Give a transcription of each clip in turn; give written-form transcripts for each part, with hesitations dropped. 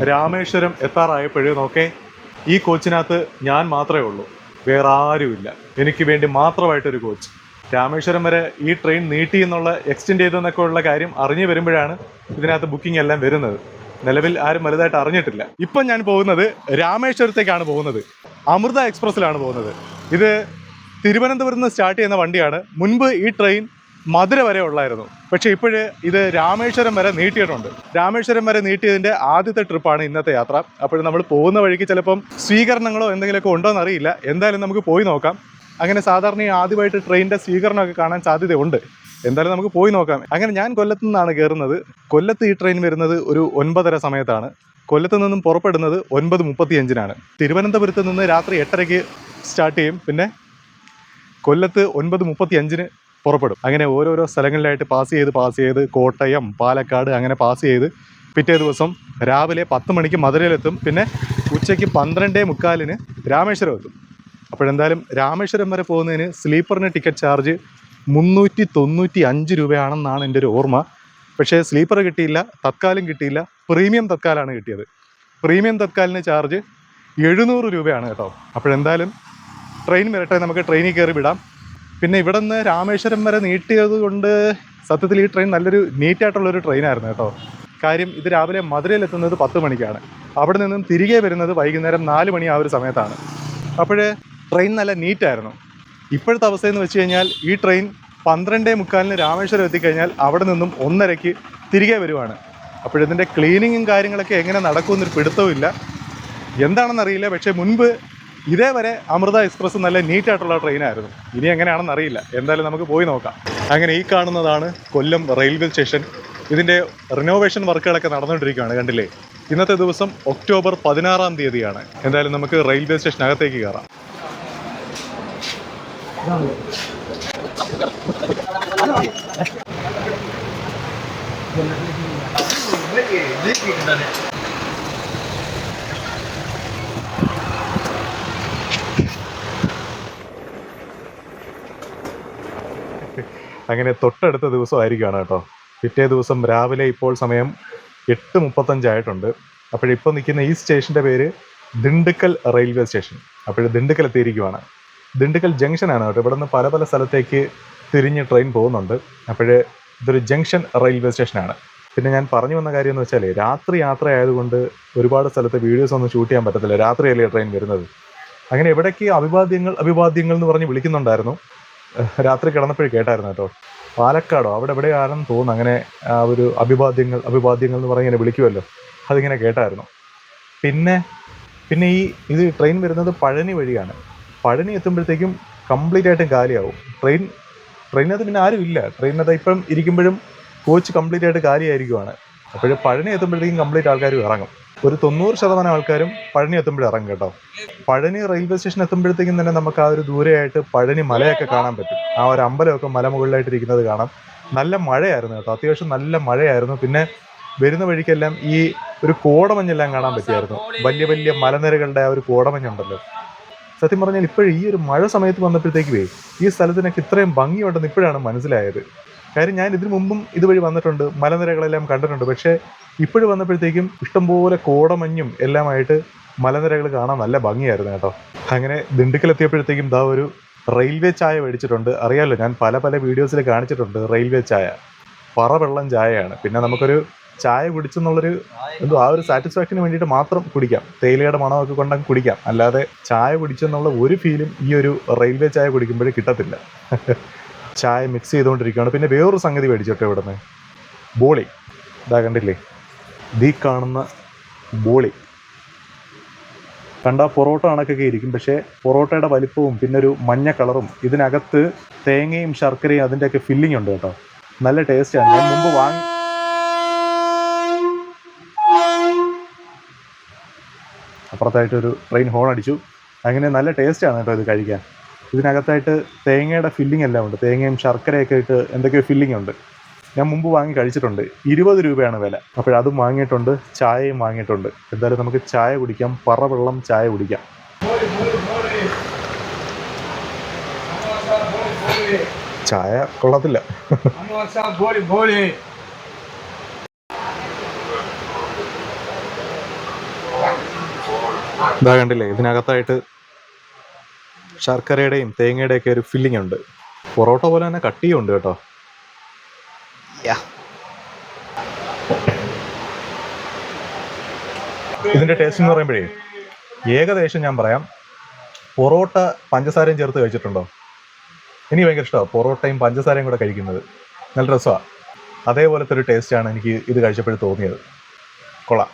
രാമേശ്വരം എത്താറായപ്പോഴേ നോക്കേ, ഈ കോച്ചിനകത്ത് ഞാൻ മാത്രമേ ഉള്ളൂ, വേറെ ആരുമില്ല. എനിക്ക് വേണ്ടി മാത്രമായിട്ടൊരു കോച്ച്. രാമേശ്വരം വരെ ഈ ട്രെയിൻ നീട്ടി എന്നുള്ള എക്സ്റ്റെൻഡ് ചെയ്തെന്നൊക്കെ ഉള്ള കാര്യം അറിഞ്ഞു വരുമ്പോഴാണ് ഇതിനകത്ത് ബുക്കിംഗ് എല്ലാം വരുന്നത്. നിലവിൽ ആരും വലുതായിട്ട് അറിഞ്ഞിട്ടില്ല. ഇപ്പം ഞാൻ പോകുന്നത് രാമേശ്വരത്തേക്കാണ് പോകുന്നത്. അമൃത എക്സ്പ്രസ്സിലാണ് പോകുന്നത്. ഇത് തിരുവനന്തപുരത്ത് നിന്ന് സ്റ്റാർട്ട് ചെയ്യുന്ന വണ്ടിയാണ്. മുൻപ് ഈ ട്രെയിൻ മധുര വരെ ഉള്ളായിരുന്നു. പക്ഷേ ഇപ്പോഴ് ഇത് രാമേശ്വരം വരെ നീട്ടിയിട്ടുണ്ട്. രാമേശ്വരം വരെ നീട്ടിയതിൻ്റെ ആദ്യത്തെ ട്രിപ്പാണ് ഇന്നത്തെ യാത്ര. അപ്പോൾ നമ്മൾ പോകുന്ന വഴിക്ക് ചിലപ്പം സ്വീകരണങ്ങളോ എന്തെങ്കിലുമൊക്കെ ഉണ്ടോ എന്നറിയില്ല. എന്തായാലും നമുക്ക് പോയി നോക്കാം. അങ്ങനെ സാധാരണ ആദ്യമായിട്ട് ട്രെയിനിൻ്റെ സ്വീകരണമൊക്കെ കാണാൻ സാധ്യതയുണ്ട്. എന്തായാലും നമുക്ക് പോയി നോക്കാം. അങ്ങനെ ഞാൻ കൊല്ലത്തു നിന്നാണ് കയറുന്നത്. കൊല്ലത്ത് ഈ ട്രെയിൻ വരുന്നത് ഒരു 9:30 സമയത്താണ്. കൊല്ലത്ത് നിന്നും പുറപ്പെടുന്നത് 9:35-നാണ്. തിരുവനന്തപുരത്ത് നിന്ന് രാത്രി 8:30-ക്ക് സ്റ്റാർട്ട് ചെയ്യും. പിന്നെ കൊല്ലത്ത് 9:35-ന് പുറപ്പെടും. അങ്ങനെ ഓരോരോ സ്ഥലങ്ങളിലായിട്ട് പാസ് ചെയ്ത് കോട്ടയം, പാലക്കാട് അങ്ങനെ പാസ് ചെയ്ത് പിറ്റേ ദിവസം രാവിലെ 10 മണിക്ക് മധുരയിലെത്തും. പിന്നെ ഉച്ചയ്ക്ക് 12:45-ന് രാമേശ്വരം എത്തും. അപ്പോഴെന്തായാലും രാമേശ്വരം വരെ പോകുന്നതിന് സ്ലീപ്പറിന് ടിക്കറ്റ് ചാർജ് 395 രൂപയാണെന്നാണ് എൻ്റെ ഒരു ഓർമ്മ. പക്ഷേ സ്ലീപ്പർ കിട്ടിയില്ല, തത്കാലും കിട്ടിയില്ല, പ്രീമിയം തത്കാലാണ് കിട്ടിയത്. പ്രീമിയം തത്കാലിന് ചാർജ് 700 രൂപയാണ് കേട്ടോ. അപ്പോഴെന്തായാലും ട്രെയിൻ വരട്ടെ, നമുക്ക് ട്രെയിനിൽ കയറി വിടാം. പിന്നെ ഇവിടെ നിന്ന് രാമേശ്വരം വരെ നീട്ടിയത് കൊണ്ട് സത്യത്തിൽ ഈ ട്രെയിൻ നല്ലൊരു നീറ്റായിട്ടുള്ളൊരു ട്രെയിനായിരുന്നു കേട്ടോ. കാര്യം ഇത് രാവിലെ മധുരയിലെത്തുന്നത് 10 മണിക്കാണ്. അവിടെ നിന്നും തിരികെ വരുന്നത് വൈകുന്നേരം 4 മണി ആ ഒരു സമയത്താണ്. അപ്പോൾ ട്രെയിൻ നല്ല നീറ്റായിരുന്നു. ഇപ്പോഴത്തെ അവസ്ഥയെന്ന് വെച്ച് കഴിഞ്ഞാൽ ഈ ട്രെയിൻ 12:45-ന് രാമേശ്വരം എത്തിക്കഴിഞ്ഞാൽ അവിടെ നിന്നും 1:30-ക്ക് തിരികെ വരുവാണ്. അപ്പോഴിതിൻ്റെ ക്ലീനിങ്ങും കാര്യങ്ങളൊക്കെ എങ്ങനെ നടക്കുമെന്നൊരു പിടുത്തവുമില്ല, എന്താണെന്നറിയില്ല. പക്ഷേ മുൻപ് ഇതേവരെ അമൃത എക്സ്പ്രസ് നല്ല നീറ്റായിട്ടുള്ള ട്രെയിനായിരുന്നു. ഇനി എങ്ങനെയാണെന്ന് അറിയില്ല. എന്തായാലും നമുക്ക് പോയി നോക്കാം. അങ്ങനെ ഈ കാണുന്നതാണ് കൊല്ലം റെയിൽവേ സ്റ്റേഷൻ. ഇതിൻ്റെ റിനോവേഷൻ വർക്കുകളൊക്കെ നടന്നുകൊണ്ടിരിക്കുകയാണ്, കണ്ടില്ലേ. ഇന്നത്തെ ദിവസം ഒക്ടോബർ 16-ാം തീയതിയാണ്. എന്തായാലും നമുക്ക് റെയിൽവേ സ്റ്റേഷനകത്തേക്ക് കയറാം. അങ്ങനെ തൊട്ടടുത്ത ദിവസമായിരിക്കുകയാണ് കേട്ടോ. പിറ്റേ ദിവസം രാവിലെ ഇപ്പോൾ സമയം 8:35 ആയിട്ടുണ്ട്. അപ്പോഴിപ്പോൾ നിൽക്കുന്ന ഈ സ്റ്റേഷൻ്റെ പേര് ദിണ്ടുക്കൽ റെയിൽവേ സ്റ്റേഷൻ. അപ്പോൾ ദിണ്ടുക്കൽ എത്തിയിരിക്കുവാണ്. ദിണ്ടുക്കൽ ജംഗ്ഷനാണ് കേട്ടോ. ഇവിടെ നിന്ന് പല പല സ്ഥലത്തേക്ക് തിരിഞ്ഞ് ട്രെയിൻ പോകുന്നുണ്ട്. അപ്പോൾ ഇതൊരു ജംഗ്ഷൻ റെയിൽവേ സ്റ്റേഷനാണ്. പിന്നെ ഞാൻ പറഞ്ഞു വന്ന കാര്യം എന്ന് വെച്ചാൽ രാത്രി യാത്ര ആയതുകൊണ്ട് ഒരുപാട് സ്ഥലത്ത് വീഡിയോസ് ഒന്നും ഷൂട്ട് ചെയ്യാൻ പറ്റത്തില്ല. രാത്രിയല്ലേ ട്രെയിൻ വരുന്നത്. അങ്ങനെ എവിടേക്ക് അഭിവാദ്യങ്ങൾ എന്ന് പറഞ്ഞ് വിളിക്കുന്നുണ്ടായിരുന്നു. രാത്രി കിടന്നപ്പോഴേ കേട്ടായിരുന്നു കേട്ടോ. പാലക്കാടോ അവിടെ എവിടെയാണെന്ന് തോന്നുന്നു. അങ്ങനെ ആ ഒരു അഭിവാദ്യങ്ങൾ എന്ന് പറഞ്ഞ് ഇങ്ങനെ വിളിക്കുമല്ലോ, അതിങ്ങനെ കേട്ടായിരുന്നു. പിന്നെ ഇത് ട്രെയിൻ വരുന്നത് പഴനി വഴിയാണ്. പഴനി എത്തുമ്പോഴത്തേക്കും കംപ്ലീറ്റ് ആയിട്ടും കാലിയാവും ട്രെയിനകത്ത്. പിന്നെ ആരും ഇല്ല ട്രെയിനകത്ത്. ഇപ്പം ഇരിക്കുമ്പോഴും കോച്ച് കംപ്ലീറ്റ് ആയിട്ട് കാലിയായിരിക്കുവാണ്. അപ്പോൾ പഴനി എത്തുമ്പോഴത്തേക്കും കംപ്ലീറ്റ് ആൾക്കാരും ഇറങ്ങും. ഒരു 90% ആൾക്കാരും പഴനി എത്തുമ്പോഴും ഇറങ്ങും കേട്ടോ. പഴനി റെയിൽവേ സ്റ്റേഷൻ എത്തുമ്പോഴത്തേക്കും തന്നെ നമുക്ക് ആ ഒരു ദൂരെയായിട്ട് പഴനി മലയൊക്കെ കാണാൻ പറ്റും. ആ ഒരു അമ്പലമൊക്കെ മലമുകളിലായിട്ടിരിക്കുന്നത് കാണാം. നല്ല മഴയായിരുന്നു കേട്ടോ, അത്യാവശ്യം നല്ല മഴയായിരുന്നു. പിന്നെ വരുന്ന വഴിക്കെല്ലാം ഈ ഒരു കോടമഞ്ഞെല്ലാം കാണാൻ പറ്റിയായിരുന്നു. വലിയ വലിയ മലനിരകളുടെ ആ ഒരു കോടമഞ്ഞുണ്ടല്ലോ. സത്യം പറഞ്ഞാൽ ഇപ്പോഴും ഈ ഒരു മഴ സമയത്ത് വന്നപ്പോഴത്തേക്കുവേ ഈ സ്ഥലത്തിനൊക്കെ ഇത്രയും ഭംഗിയുണ്ടെന്ന് ഇപ്പോഴാണ് മനസ്സിലായത്. കാര്യം ഞാൻ ഇതിനു മുമ്പും ഇതുവഴി വന്നിട്ടുണ്ട്, മലനിരകളെല്ലാം കണ്ടിട്ടുണ്ട്. പക്ഷേ ഇപ്പോഴും വന്നപ്പോഴത്തേക്കും ഇഷ്ടംപോലെ കോടമഞ്ഞും എല്ലാമായിട്ട് മലനിരകൾ കാണാൻ നല്ല ഭംഗിയായിരുന്നു കേട്ടോ. അങ്ങനെ ദിണ്ടുക്കലെത്തിയപ്പോഴത്തേക്കും ദാ ഒരു റെയിൽവേ ചായ മേടിച്ചിട്ടുണ്ട്. അറിയാമല്ലോ, ഞാൻ പല പല വീഡിയോസിൽ കാണിച്ചിട്ടുണ്ട് റെയിൽവേ ചായ. പറവെള്ളം ചായയാണ്. പിന്നെ നമുക്കൊരു ചായ കുടിച്ചെന്നുള്ളൊരു ആ ഒരു സാറ്റിസ്ഫാക്ഷന് വേണ്ടിയിട്ട് മാത്രം കുടിക്കാം. തേയിലയുടെ മണമൊക്കെ കൊണ്ടങ്ങ് കുടിക്കാം. അല്ലാതെ ചായ കുടിച്ചെന്നുള്ള ഒരു ഫീലും ഈ ഒരു റെയിൽവേ ചായ കുടിക്കുമ്പോഴേ കിട്ടത്തില്ല. ചായ മിക്സ് ചെയ്തുകൊണ്ടിരിക്കുകയാണ്. പിന്നെ വേറൊരു സംഗതി മേടിച്ചോട്ടെ ഇവിടെ നിന്ന്, ബോളി. ഇതാ കണ്ടില്ലേ, ഈ കാണുന്ന ബോളി കണ്ടാൽ പൊറോട്ട കണക്കൊക്കെ ഇരിക്കും. പക്ഷേ പൊറോട്ടയുടെ വലിപ്പവും പിന്നെ ഒരു മഞ്ഞ കളറും, ഇതിനകത്ത് തേങ്ങയും ശർക്കരയും അതിൻ്റെയൊക്കെ ഫില്ലിംഗ് ഉണ്ട് കേട്ടോ. നല്ല ടേസ്റ്റാണ്. ഞാൻ മുമ്പ് അപ്പുറത്തായിട്ടൊരു ട്രെയിൻ ഹോൺ അടിച്ചു. അങ്ങനെ നല്ല ടേസ്റ്റാണ് കേട്ടോ ഇത് കഴിക്കാൻ. ഇതിനകത്തായിട്ട് തേങ്ങയുടെ ഫില്ലിംഗ് എല്ലാം ഉണ്ട്. തേങ്ങയും ശർക്കരയൊക്കെ ഇട്ട് എന്തൊക്കെയോ ഫില്ലിംഗ് ഉണ്ട്. ഞാൻ മുമ്പ് വാങ്ങി കഴിച്ചിട്ടുണ്ട്. 20 രൂപയാണ് വില. അപ്പോഴതും വാങ്ങിയിട്ടുണ്ട്, ചായയും വാങ്ങിയിട്ടുണ്ട്. എന്തായാലും നമുക്ക് ചായ കുടിക്കാം, പറവെള്ളം ചായ കുടിക്കാം. ചായ കൊള്ളത്തില്ല. ഇതാ കണ്ടില്ലേ, ഇതിനകത്തായിട്ട് ശർക്കരയുടെയും തേങ്ങയുടെയൊക്കെ ഒരു ഫില്ലിംഗ് ഉണ്ട്. പൊറോട്ട പോലെ തന്നെ കട്ടിയും ഉണ്ട് കേട്ടോ. ഇതിൻ്റെ ടേസ്റ്റ് എന്ന് പറയുമ്പോഴേ ഏകദേശം ഞാൻ പറയാം, പൊറോട്ട പഞ്ചസാരയും ചേർത്ത് കഴിച്ചിട്ടുണ്ടോ? എനിക്ക് ഭയങ്കര ഇഷ്ടമാണ് പൊറോട്ടയും പഞ്ചസാരയും കൂടെ കഴിക്കുന്നത്. നല്ല രസമാണ്. അതേപോലത്തെ ഒരു ടേസ്റ്റാണ് എനിക്ക് ഇത് കഴിച്ചപ്പോൾ തോന്നിയത്. കൊള്ളാം.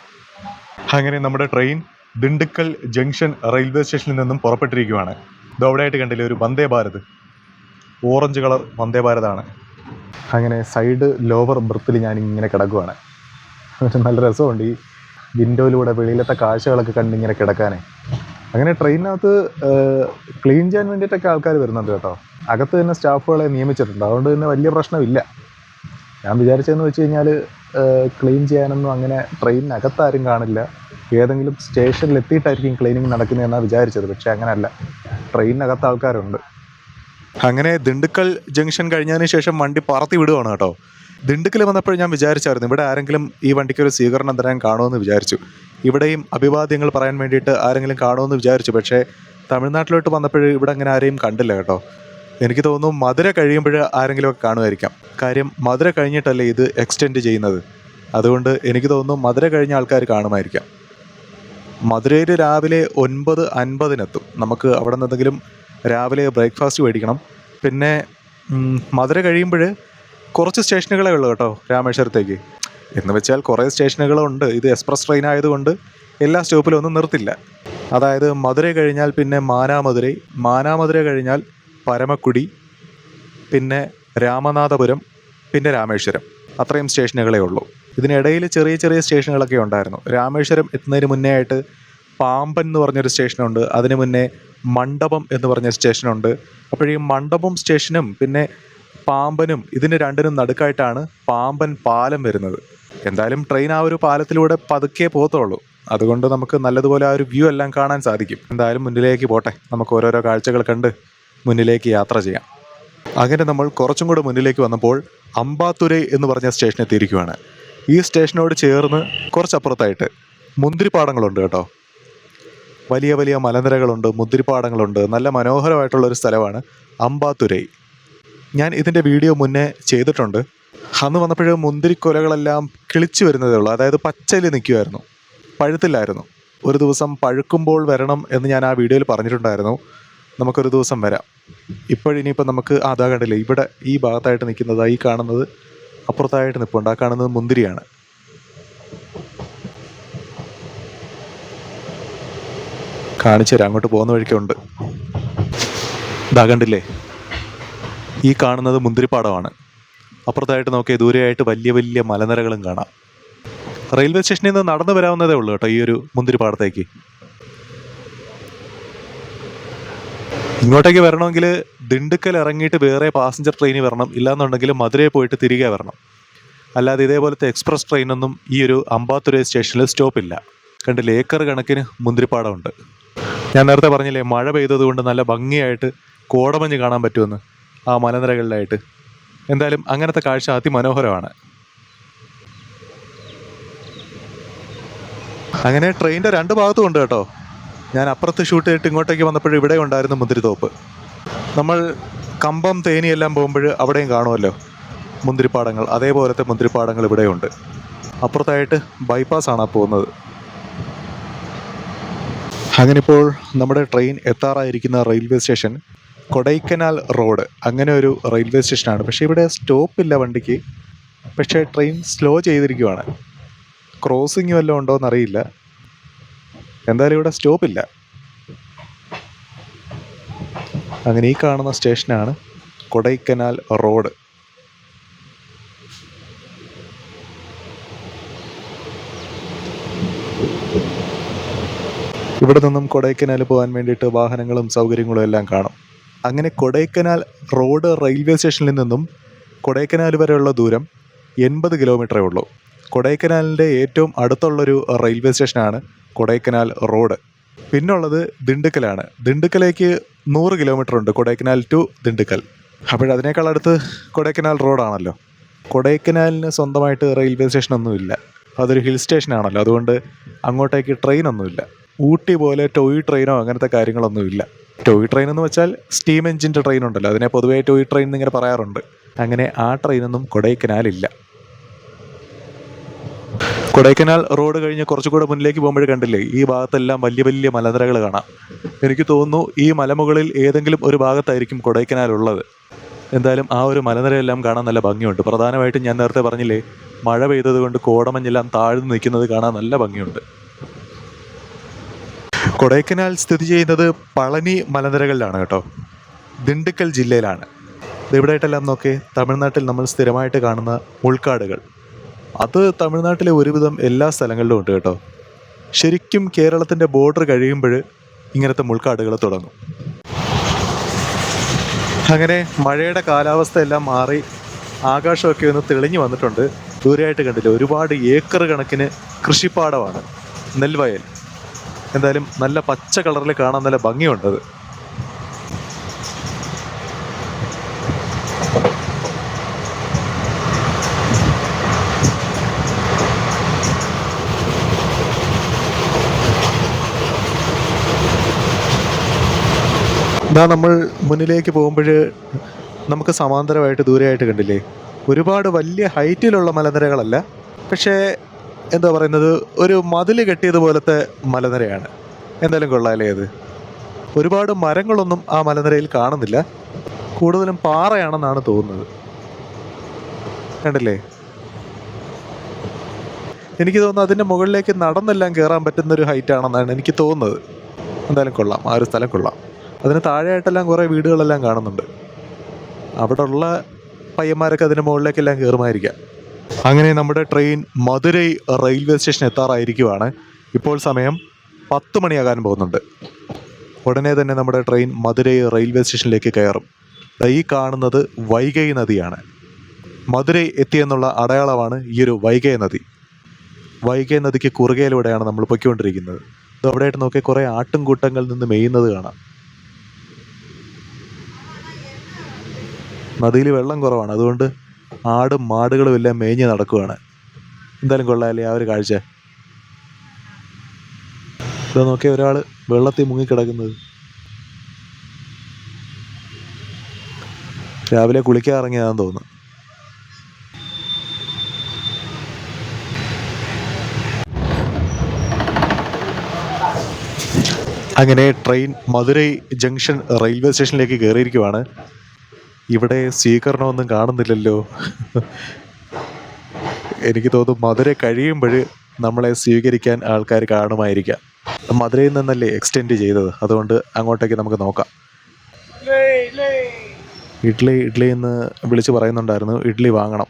അങ്ങനെ നമ്മുടെ ട്രെയിൻ ദിണ്ടുക്കൽ ജംഗ്ഷൻ റെയിൽവേ സ്റ്റേഷനിൽ നിന്നും പുറപ്പെട്ടിരിക്കുകയാണ്. ഇതവിടെയായിട്ട് കണ്ടില്ലേ ഒരു വന്ദേ ഭാരത്, ഓറഞ്ച് കളർ വന്ദേ ഭാരതാണ്. അങ്ങനെ സൈഡ് ലോവർ ബർത്തിൽ ഞാൻ ഇങ്ങനെ കിടക്കുവാണ്. നല്ല രസമുണ്ട് ഈ വിൻഡോയിലൂടെ വെളിയിലത്തെ കാഴ്ചകളൊക്കെ കണ്ടിങ്ങനെ കിടക്കാനേ. അങ്ങനെ ട്രെയിനിനകത്ത് ക്ലീൻ ചെയ്യാൻ വേണ്ടിയിട്ടൊക്കെ ആൾക്കാർ വരുന്നുണ്ട് കേട്ടോ. അകത്ത് തന്നെ സ്റ്റാഫുകളെ നിയമിച്ചിട്ടുണ്ട്, അതുകൊണ്ട് തന്നെ വലിയ പ്രശ്നമില്ല. ഞാൻ വിചാരിച്ചതെന്ന് വെച്ച് കഴിഞ്ഞാൽ ക്ലീൻ ചെയ്യാനൊന്നും അങ്ങനെ ട്രെയിനിനകത്താരും കാണില്ല, ഏതെങ്കിലും സ്റ്റേഷനിൽ എത്തിയിട്ടായിരിക്കും ക്ലീനിങ് നടക്കുന്നതെന്നാണ് വിചാരിച്ചത്. പക്ഷേ അങ്ങനെയല്ല, ട്രെയിനിനകത്ത് ആൾക്കാരുണ്ട്. അങ്ങനെ ദിണ്ടുക്കൽ ജംഗ്ഷൻ കഴിഞ്ഞതിന് ശേഷം വണ്ടി പറത്തി വിടുവാണ് കേട്ടോ. ദിണ്ടുക്കൽ വന്നപ്പോൾ ഞാൻ വിചാരിച്ചായിരുന്നു ഇവിടെ ആരെങ്കിലും ഈ വണ്ടിക്ക് ഒരു സ്വീകരണം തരാൻ കാണുമെന്ന് വിചാരിച്ചു. ഇവിടെയും അഭിവാദ്യങ്ങൾ പറയാൻ വേണ്ടിയിട്ട് ആരെങ്കിലും കാണുമെന്ന് വിചാരിച്ചു. പക്ഷേ തമിഴ്നാട്ടിലോട്ട് വന്നപ്പോൾ ഇവിടെ അങ്ങനെ ആരെയും കണ്ടില്ല കേട്ടോ. എനിക്ക് തോന്നുന്നു മധുര കഴിയുമ്പോൾ ആരെങ്കിലുമൊക്കെ കാണുമായിരിക്കാം. കാര്യം മധുര കഴിഞ്ഞിട്ടല്ലേ ഇത് എക്സ്റ്റെൻഡ് ചെയ്യുന്നത്. അതുകൊണ്ട് എനിക്ക് തോന്നുന്നു മധുര കഴിഞ്ഞ ആൾക്കാർ കാണുമായിരിക്കാം. മധുരയിൽ രാവിലെ 9:50 നമുക്ക് അവിടെ നിന്ന് എന്തെങ്കിലും രാവിലെ ബ്രേക്ക്ഫാസ്റ്റ് മേടിക്കണം. പിന്നെ മധുര കഴിയുമ്പോൾ കുറച്ച് സ്റ്റേഷനുകളേ ഉള്ളൂ കേട്ടോ രാമേശ്വരത്തേക്ക്. എന്ന് വെച്ചാൽ കുറേ സ്റ്റേഷനുകളുണ്ട്. ഇത് എക്സ്പ്രസ് ട്രെയിൻ ആയതുകൊണ്ട് എല്ലാ സ്റ്റോപ്പിലും ഒന്നും നിർത്തില്ല. അതായത് മധുര കഴിഞ്ഞാൽ പിന്നെ മാനാമധുരൈ, മാനാമധുര കഴിഞ്ഞാൽ പരമക്കുടി, പിന്നെ രാമനാഥപുരം, പിന്നെ രാമേശ്വരം. അത്രയും സ്റ്റേഷനുകളേ ഉള്ളൂ. ഇതിനിടയിൽ ചെറിയ ചെറിയ സ്റ്റേഷനുകളൊക്കെ ഉണ്ടായിരുന്നു. രാമേശ്വരം എത്തുന്നതിന് മുന്നേ ആയിട്ട് പാമ്പൻ എന്ന് പറഞ്ഞൊരു സ്റ്റേഷനുണ്ട്. അതിന് മുന്നേ മണ്ഡപം എന്ന് പറഞ്ഞ സ്റ്റേഷനുണ്ട്. അപ്പോഴീ മണ്ഡപം സ്റ്റേഷനും പിന്നെ പാമ്പനും ഇതിന് രണ്ടിനും നടുക്കായിട്ടാണ് പാമ്പൻ പാലം വരുന്നത്. എന്തായാലും ട്രെയിൻ ആ ഒരു പാലത്തിലൂടെ പതുക്കെ പോകത്തുള്ളൂ. അതുകൊണ്ട് നമുക്ക് നല്ലതുപോലെ ആ ഒരു വ്യൂ എല്ലാം കാണാൻ സാധിക്കും. എന്തായാലും മുന്നിലേക്ക് പോട്ടെ, നമുക്ക് ഓരോരോ കാഴ്ചകൾ കണ്ട് മുന്നിലേക്ക് യാത്ര ചെയ്യാം. അങ്ങനെ നമ്മൾ കുറച്ചും കൂടെ മുന്നിലേക്ക് വന്നപ്പോൾ അമ്പാത്തുരൈ എന്ന് പറഞ്ഞ സ്റ്റേഷൻ എത്തിയിരിക്കുകയാണ്. ഈ സ്റ്റേഷനോട് ചേർന്ന് കുറച്ചപ്പുറത്തായിട്ട് മുന്തിരിപ്പാടങ്ങളുണ്ട് കേട്ടോ. വലിയ വലിയ മലനിരകളുണ്ട്, മുന്തിരിപ്പാടങ്ങളുണ്ട്. നല്ല മനോഹരമായിട്ടുള്ളൊരു സ്ഥലമാണ് അമ്പാത്തുരൈ. ഞാൻ ഇതിൻ്റെ വീഡിയോ മുന്നേ ചെയ്തിട്ടുണ്ട്. അന്ന് വന്നപ്പോഴും മുന്തിരിക്കൊലകളെല്ലാം കിളിച്ചു വരുന്നതേ ഉള്ളൂ. അതായത് പച്ചയിൽ നിൽക്കുമായിരുന്നു, പഴുത്തില്ലായിരുന്നു. ഒരു ദിവസം പഴുക്കുമ്പോൾ വരണം എന്ന് ഞാൻ ആ വീഡിയോയിൽ പറഞ്ഞിട്ടുണ്ടായിരുന്നു. നമുക്കൊരു ദിവസം വരാം. ഇപ്പോഴിനിയിപ്പോൾ നമുക്ക് അതാ കണ്ടില്ലേ, ഇവിടെ ഈ ഭാഗത്തായിട്ട് നിൽക്കുന്നത്, ഈ കാണുന്നത് അപ്പുറത്തായിട്ട് നിൽപ്പുണ്ട്. ആ കാണുന്നത് മുന്തിരിയാണ്. കാണിച്ചു തരാം, അങ്ങോട്ട് പോകുന്ന വഴിക്കുണ്ട്. ഇതാ കണ്ടില്ലേ, ഈ കാണുന്നത് മുന്തിരിപ്പാടമാണ്. അപ്പുറത്തായിട്ട് നോക്കിയാൽ ദൂരെയായിട്ട് വലിയ വലിയ മലനിരകളും കാണാം. റെയിൽവേ സ്റ്റേഷനിൽ നിന്ന് നടന്നു വരാവുന്നതേ ഉള്ളൂ കേട്ടോ ഈ ഒരു മുന്തിരിപ്പാടത്തേക്ക്. ഇങ്ങോട്ടേക്ക് വരണമെങ്കിൽ ദിണ്ടുക്കൽ ഇറങ്ങിയിട്ട് വേറെ പാസഞ്ചർ ട്രെയിനിൽ വരണം, ഇല്ലാന്നുണ്ടെങ്കിൽ മധുരയിൽ പോയിട്ട് തിരികെ വരണം. അല്ലാതെ ഇതേപോലത്തെ എക്സ്പ്രസ് ട്രെയിനൊന്നും ഈ ഒരു അമ്പാത്തുരൈ സ്റ്റേഷനിൽ സ്റ്റോപ്പില്ല. കണ്ടില്ലേ, ഏക്കർ കണക്കിന് മുന്തിരിപ്പാടമുണ്ട്. ഞാൻ നേരത്തെ പറഞ്ഞില്ലേ മഴ പെയ്തത് കൊണ്ട് നല്ല ഭംഗിയായിട്ട് കോടമഞ്ഞ് കാണാൻ പറ്റുമെന്ന് ആ മലനിരകളിലായിട്ട്. എന്തായാലും അങ്ങനത്തെ കാഴ്ച അതിമനോഹരമാണ്. അങ്ങനെ ട്രെയിനിൻ്റെ രണ്ട് ഭാഗത്തും ഉണ്ട് കേട്ടോ. ഞാൻ അപ്പുറത്ത് ഷൂട്ട് ചെയ്തിട്ട് ഇങ്ങോട്ടേക്ക് വന്നപ്പോൾ ഇവിടെ ഉണ്ടായിരുന്നു മുന്തിരിത്തോപ്പ്. നമ്മൾ കമ്പം തേനിയെല്ലാം പോകുമ്പോൾ അവിടെയും കാണുമല്ലോ മുന്തിരിപ്പാടങ്ങൾ. അതേപോലത്തെ മുന്തിരിപ്പാടങ്ങൾ ഇവിടെയുണ്ട്. അപ്പുറത്തായിട്ട് ബൈപ്പാസാണ് പോകുന്നത്. അങ്ങനെ ഇപ്പോൾ നമ്മുടെ ട്രെയിൻ എത്താറായിരിക്കുന്ന റെയിൽവേ സ്റ്റേഷൻ കൊടൈക്കനാൽ റോഡ്, അങ്ങനെ ഒരു റെയിൽവേ സ്റ്റേഷനാണ്. പക്ഷേ ഇവിടെ സ്റ്റോപ്പില്ല വണ്ടിക്ക്. പക്ഷേ ട്രെയിൻ സ്ലോ ചെയ്തിരിക്കുവാണ്. ക്രോസിങ് വല്ലതും ഉണ്ടോ എന്നറിയില്ല. എന്തായാലും ഇവിടെ സ്റ്റോപ്പില്ല. അങ്ങനെ ഈ കാണുന്ന സ്റ്റേഷനാണ് കൊടൈക്കനാൽ റോഡ്. ഇവിടെ നിന്നും കൊടൈക്കനാൽ പോകാൻ വേണ്ടിയിട്ട് വാഹനങ്ങളും സൗകര്യങ്ങളും എല്ലാം കാണും. അങ്ങനെ കൊടൈക്കനാൽ റോഡ് റെയിൽവേ സ്റ്റേഷനിൽ നിന്നും കൊടൈക്കനാൽ വരെയുള്ള ദൂരം 80 കിലോമീറ്ററേ ഉള്ളൂ. കൊടൈക്കനാലിൻ്റെ ഏറ്റവും അടുത്തുള്ളൊരു റെയിൽവേ സ്റ്റേഷനാണ് കൊടൈക്കനാൽ റോഡ്. പിന്നുള്ളത് ദിണ്ടുക്കലാണ്. ദിണ്ടുക്കലേക്ക് 100 കിലോമീറ്റർ ഉണ്ട്, കൊടൈക്കനാൽ ടു ദിണ്ടുക്കൽ. അപ്പോഴതിനേക്കാൾ അടുത്ത് കൊടൈക്കനാൽ റോഡാണല്ലോ. കൊടൈക്കനാലിന് സ്വന്തമായിട്ട് റെയിൽവേ സ്റ്റേഷനൊന്നുമില്ല. അതൊരു ഹിൽ സ്റ്റേഷനാണല്ലോ, അതുകൊണ്ട് അങ്ങോട്ടേക്ക് ട്രെയിനൊന്നുമില്ല. ഊട്ടി പോലെ ടോയ് ട്രെയിനോ അങ്ങനത്തെ കാര്യങ്ങളൊന്നുമില്ല. ടോയ് ട്രെയിൻ എന്ന് വെച്ചാൽ സ്റ്റീം എഞ്ചിൻ്റെ ട്രെയിൻ ഉണ്ടല്ലോ, അതിനെ പൊതുവേ ടോയ് ട്രെയിൻ എന്നിങ്ങനെ പറയാറുണ്ട്. അങ്ങനെ ആ ട്രെയിനൊന്നും കൊടൈക്കനാലില്ല. കൊടൈക്കനാൽ റോഡ് കഴിഞ്ഞ് കുറച്ചുകൂടെ മുന്നിലേക്ക് പോകുമ്പോൾ കണ്ടില്ലേ, ഈ ഭാഗത്തെല്ലാം വലിയ വലിയ മലനിരകൾ കാണാം. എനിക്ക് തോന്നുന്നു ഈ മലമുകളിൽ ഏതെങ്കിലും ഒരു ഭാഗത്തായിരിക്കും കൊടൈക്കനാൽ ഉള്ളത്. എന്തായാലും ആ ഒരു മലനിരയെല്ലാം കാണാൻ നല്ല ഭംഗിയുണ്ട്. പ്രധാനമായിട്ടും ഞാൻ നേരത്തെ പറഞ്ഞില്ലേ, മഴ പെയ്തത് കൊണ്ട് കോടമഞ്ഞെല്ലാം താഴ്ന്നു നിൽക്കുന്നത് കാണാൻ നല്ല ഭംഗിയുണ്ട്. കൊടൈക്കനാൽ സ്ഥിതി ചെയ്യുന്നത് പളനി മലനിരകളിലാണ് കേട്ടോ, ദിണ്ടുക്കൽ ജില്ലയിലാണ്. ഇവിടെയായിട്ടെല്ലാം നോക്കി, തമിഴ്നാട്ടിൽ നമ്മൾ സ്ഥിരമായിട്ട് കാണുന്ന മുൾക്കാടുകൾ, അത് തമിഴ്നാട്ടിലെ ഒരുവിധം എല്ലാ സ്ഥലങ്ങളിലും ഉണ്ട് കേട്ടോ. ശരിക്കും കേരളത്തിൻ്റെ ബോർഡർ കഴിയുമ്പോൾ ഇങ്ങനത്തെ മുൾക്കാടുകൾ തുടങ്ങും. അങ്ങനെ മഴയുടെ കാലാവസ്ഥ എല്ലാം മാറി ആകാശമൊക്കെ ഒന്ന് തെളിഞ്ഞു വന്നിട്ടുണ്ട്. ദൂരെയായിട്ട് കണ്ടില്ല, ഒരുപാട് ഏക്കർ കണക്കിന് കൃഷിപ്പാടമാണ്, നെൽവയൽ. എന്തായാലും നല്ല പച്ച കളറിൽ കാണാൻ നല്ല ഭംഗിയുണ്ടത്. ഇതാ നമ്മൾ മുന്നിലേക്ക് പോകുമ്പോൾ നമുക്ക് സമാന്തരമായിട്ട് ദൂരെയായിട്ട് കണ്ടില്ലേ, ഒരുപാട് വലിയ ഹൈറ്റിലുള്ള മലനിരകളല്ല, പക്ഷേ എന്താ പറയുന്നത്, ഒരു മതിൽ കെട്ടിയതുപോലത്തെ മലനിരയാണ്. എന്തായാലും കൊള്ളാമല്ലേ അത്. ഒരുപാട് മരങ്ങളൊന്നും ആ മലനിരയിൽ കാണുന്നില്ല, കൂടുതലും പാറയാണെന്നാണ് തോന്നുന്നത്. കണ്ടില്ലേ, എനിക്ക് തോന്നുന്നു അതിൻ്റെ മുകളിലേക്ക് നടന്നെല്ലാം കയറാൻ പറ്റുന്നൊരു ഹൈറ്റാണെന്നാണ് എനിക്ക് തോന്നുന്നത്. എന്തായാലും കൊള്ളാം, ആ ഒരു സ്ഥലം കൊള്ളാം. അതിന് താഴെയായിട്ടെല്ലാം കുറേ വീടുകളെല്ലാം കാണുന്നുണ്ട്. അവിടെ ഉള്ള പയ്യന്മാരൊക്കെ അതിൻ്റെ മുകളിലേക്കെല്ലാം കയറുമായിരിക്കാം. അങ്ങനെ നമ്മുടെ ട്രെയിൻ മധുരൈ റെയിൽവേ സ്റ്റേഷൻ എത്താറായിരിക്കുവാണ്. ഇപ്പോൾ സമയം 10 മണിയാകാൻ പോകുന്നുണ്ട്. ഉടനെ തന്നെ നമ്മുടെ ട്രെയിൻ മധുരൈ റെയിൽവേ സ്റ്റേഷനിലേക്ക് കയറും. ഈ കാണുന്നത് വൈഗൈ നദിയാണ്. മധുരൈ എത്തിയെന്നുള്ള അടയാളമാണ് ഈ ഒരു വൈഗൈ നദി. വൈഗൈ നദിക്ക് കുറുകയിലൂടെയാണ് നമ്മൾ പൊയ്ക്കൊണ്ടിരിക്കുന്നത്. ഇത് അവിടെയായിട്ട് നോക്കി കുറേ ആട്ടുംകൂട്ടങ്ങളിൽ നിന്ന് മേയുന്നത് കാണാം. നദിയിൽ വെള്ളം കുറവാണ്, അതുകൊണ്ട് ആടും മാടുകളും എല്ലാം മേഞ്ഞ് നടക്കുവാണ്. എന്തായാലും കൊള്ളാമല്ലേ ആ ഒരു കാഴ്ച. ഇതാ നോക്കിയ ഒരാൾ വെള്ളത്തിൽ മുങ്ങിക്കിടക്കുന്നത്. രാവിലെ കുളിക്കാൻ ഇറങ്ങിയതാണെന്ന് തോന്നുന്നു. അങ്ങനെ ട്രെയിൻ മധുരൈ ജംഗ്ഷൻ റെയിൽവേ സ്റ്റേഷനിലേക്ക് കയറിയിരിക്കുവാണ്. ഇവിടെ സ്വീകരണമൊന്നും കാണുന്നില്ലല്ലോ. എനിക്ക് തോന്നുന്നു മധുര കഴിയുമ്പോൾ നമ്മളെ സ്വീകരിക്കാൻ ആൾക്കാർ കാണുമായിരിക്കാം. മധുരയിൽ നിന്നല്ലേ എക്സ്റ്റെൻഡ് ചെയ്തത്, അതുകൊണ്ട് അങ്ങോട്ടേക്ക് നമുക്ക് നോക്കാം. ഇഡ്ഡലി എന്ന് വിളിച്ച് പറയുന്നുണ്ടായിരുന്നു, ഇഡ്ഡലി വാങ്ങണം.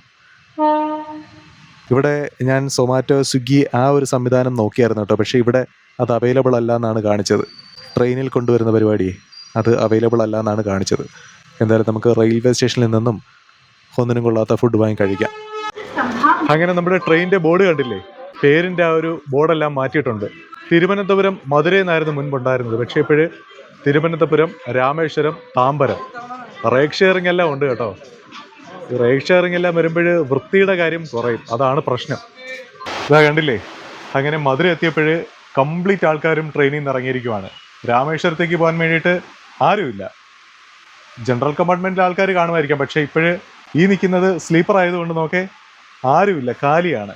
ഇവിടെ ഞാൻ സൊമാറ്റോ, സ്വിഗ്ഗി ആ ഒരു സംവിധാനം നോക്കിയായിരുന്നു കേട്ടോ, പക്ഷേ ഇവിടെ അത് അവൈലബിൾ അല്ല എന്നാണ് കാണിച്ചത്. ട്രെയിനിൽ കൊണ്ടുവരുന്ന പരിപാടി അത് അവൈലബിൾ അല്ല എന്നാണ് കാണിച്ചത്. എന്തായാലും നമുക്ക് റെയിൽവേ സ്റ്റേഷനിൽ നിന്നും ഒന്നിനും കൊള്ളാത്ത ഫുഡ് വാങ്ങി കഴിക്കാം. അങ്ങനെ നമ്മുടെ ട്രെയിനിൻ്റെ ബോർഡ് കണ്ടില്ലേ, പേരിൻ്റെ ആ ഒരു ബോർഡെല്ലാം മാറ്റിയിട്ടുണ്ട്. തിരുവനന്തപുരം മധുരൈ എന്നായിരുന്നു മുൻപുണ്ടായിരുന്നത്, പക്ഷേ ഇപ്പോഴ് തിരുവനന്തപുരം, രാമേശ്വരം, താമ്പരം. റേക്ക് ഷെയറിംഗ് എല്ലാം ഉണ്ട് കേട്ടോ. ഈ റേക്ക് ഷെയറിംഗ് എല്ലാം വരുമ്പോൾ വൃത്തിയുടെ കാര്യം കുറയും, അതാണ് പ്രശ്നം. ഇതാ കണ്ടില്ലേ, അങ്ങനെ മധുര എത്തിയപ്പോൾ കംപ്ലീറ്റ് ആൾക്കാരും ട്രെയിനിൽ നിന്ന് ഇറങ്ങിയിരിക്കുവാണ്. രാമേശ്വരത്തേക്ക് പോകാൻ വേണ്ടിയിട്ട് ആരുമില്ല. ജനറൽ കമ്പാർട്ട്മെൻറ്റിൽ ആൾക്കാർ കാണുമായിരിക്കാം, പക്ഷേ ഇപ്പോഴ് ഈ നിൽക്കുന്നത് സ്ലീപ്പർ ആയതുകൊണ്ട് നോക്കേ ആരുമില്ല, കാലിയാണ്.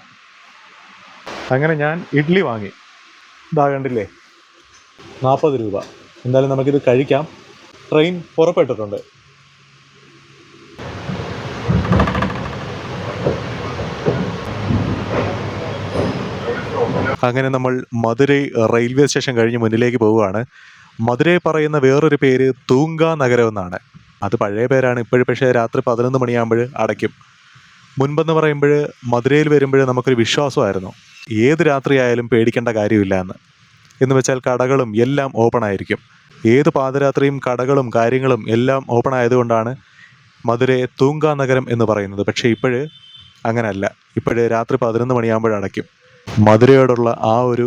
അങ്ങനെ ഞാൻ ഇഡ്ഡലി വാങ്ങി. ഇതാ കണ്ടില്ലേ, 40 രൂപ. എന്തായാലും നമുക്കിത് കഴിക്കാം. ട്രെയിൻ പുറപ്പെട്ടിട്ടുണ്ട്. അങ്ങനെ നമ്മൾ മധുരൈ റെയിൽവേ സ്റ്റേഷൻ കഴിഞ്ഞ് മുന്നിലേക്ക് പോവുകയാണ്. മധുരൈ പറയുന്ന വേറൊരു പേര് തൂങ്കാ നഗരം എന്നാണ്. അത് പഴയ പേരാണ്. ഇപ്പോഴും പക്ഷേ രാത്രി 11 മണിയാകുമ്പോൾ അടയ്ക്കും. മുൻപെന്ന് പറയുമ്പോൾ മധുരയിൽ വരുമ്പോൾ നമുക്കൊരു വിശ്വാസമായിരുന്നു, ഏത് രാത്രിയായാലും പേടിക്കേണ്ട കാര്യമില്ല എന്ന് വെച്ചാൽ കടകളും എല്ലാം ഓപ്പൺ ആയിരിക്കും. ഏത് പാതിരാത്രിയും കടകളും കാര്യങ്ങളും എല്ലാം ഓപ്പൺ ആയതുകൊണ്ടാണ് മധുരൈ തൂങ്കാ നഗരം എന്ന് പറയുന്നത്. പക്ഷേ ഇപ്പോഴ് അങ്ങനെയല്ല. ഇപ്പോഴ് രാത്രി 11 മണിയാകുമ്പോൾ അടയ്ക്കും. മധുരയോടുള്ള ആ ഒരു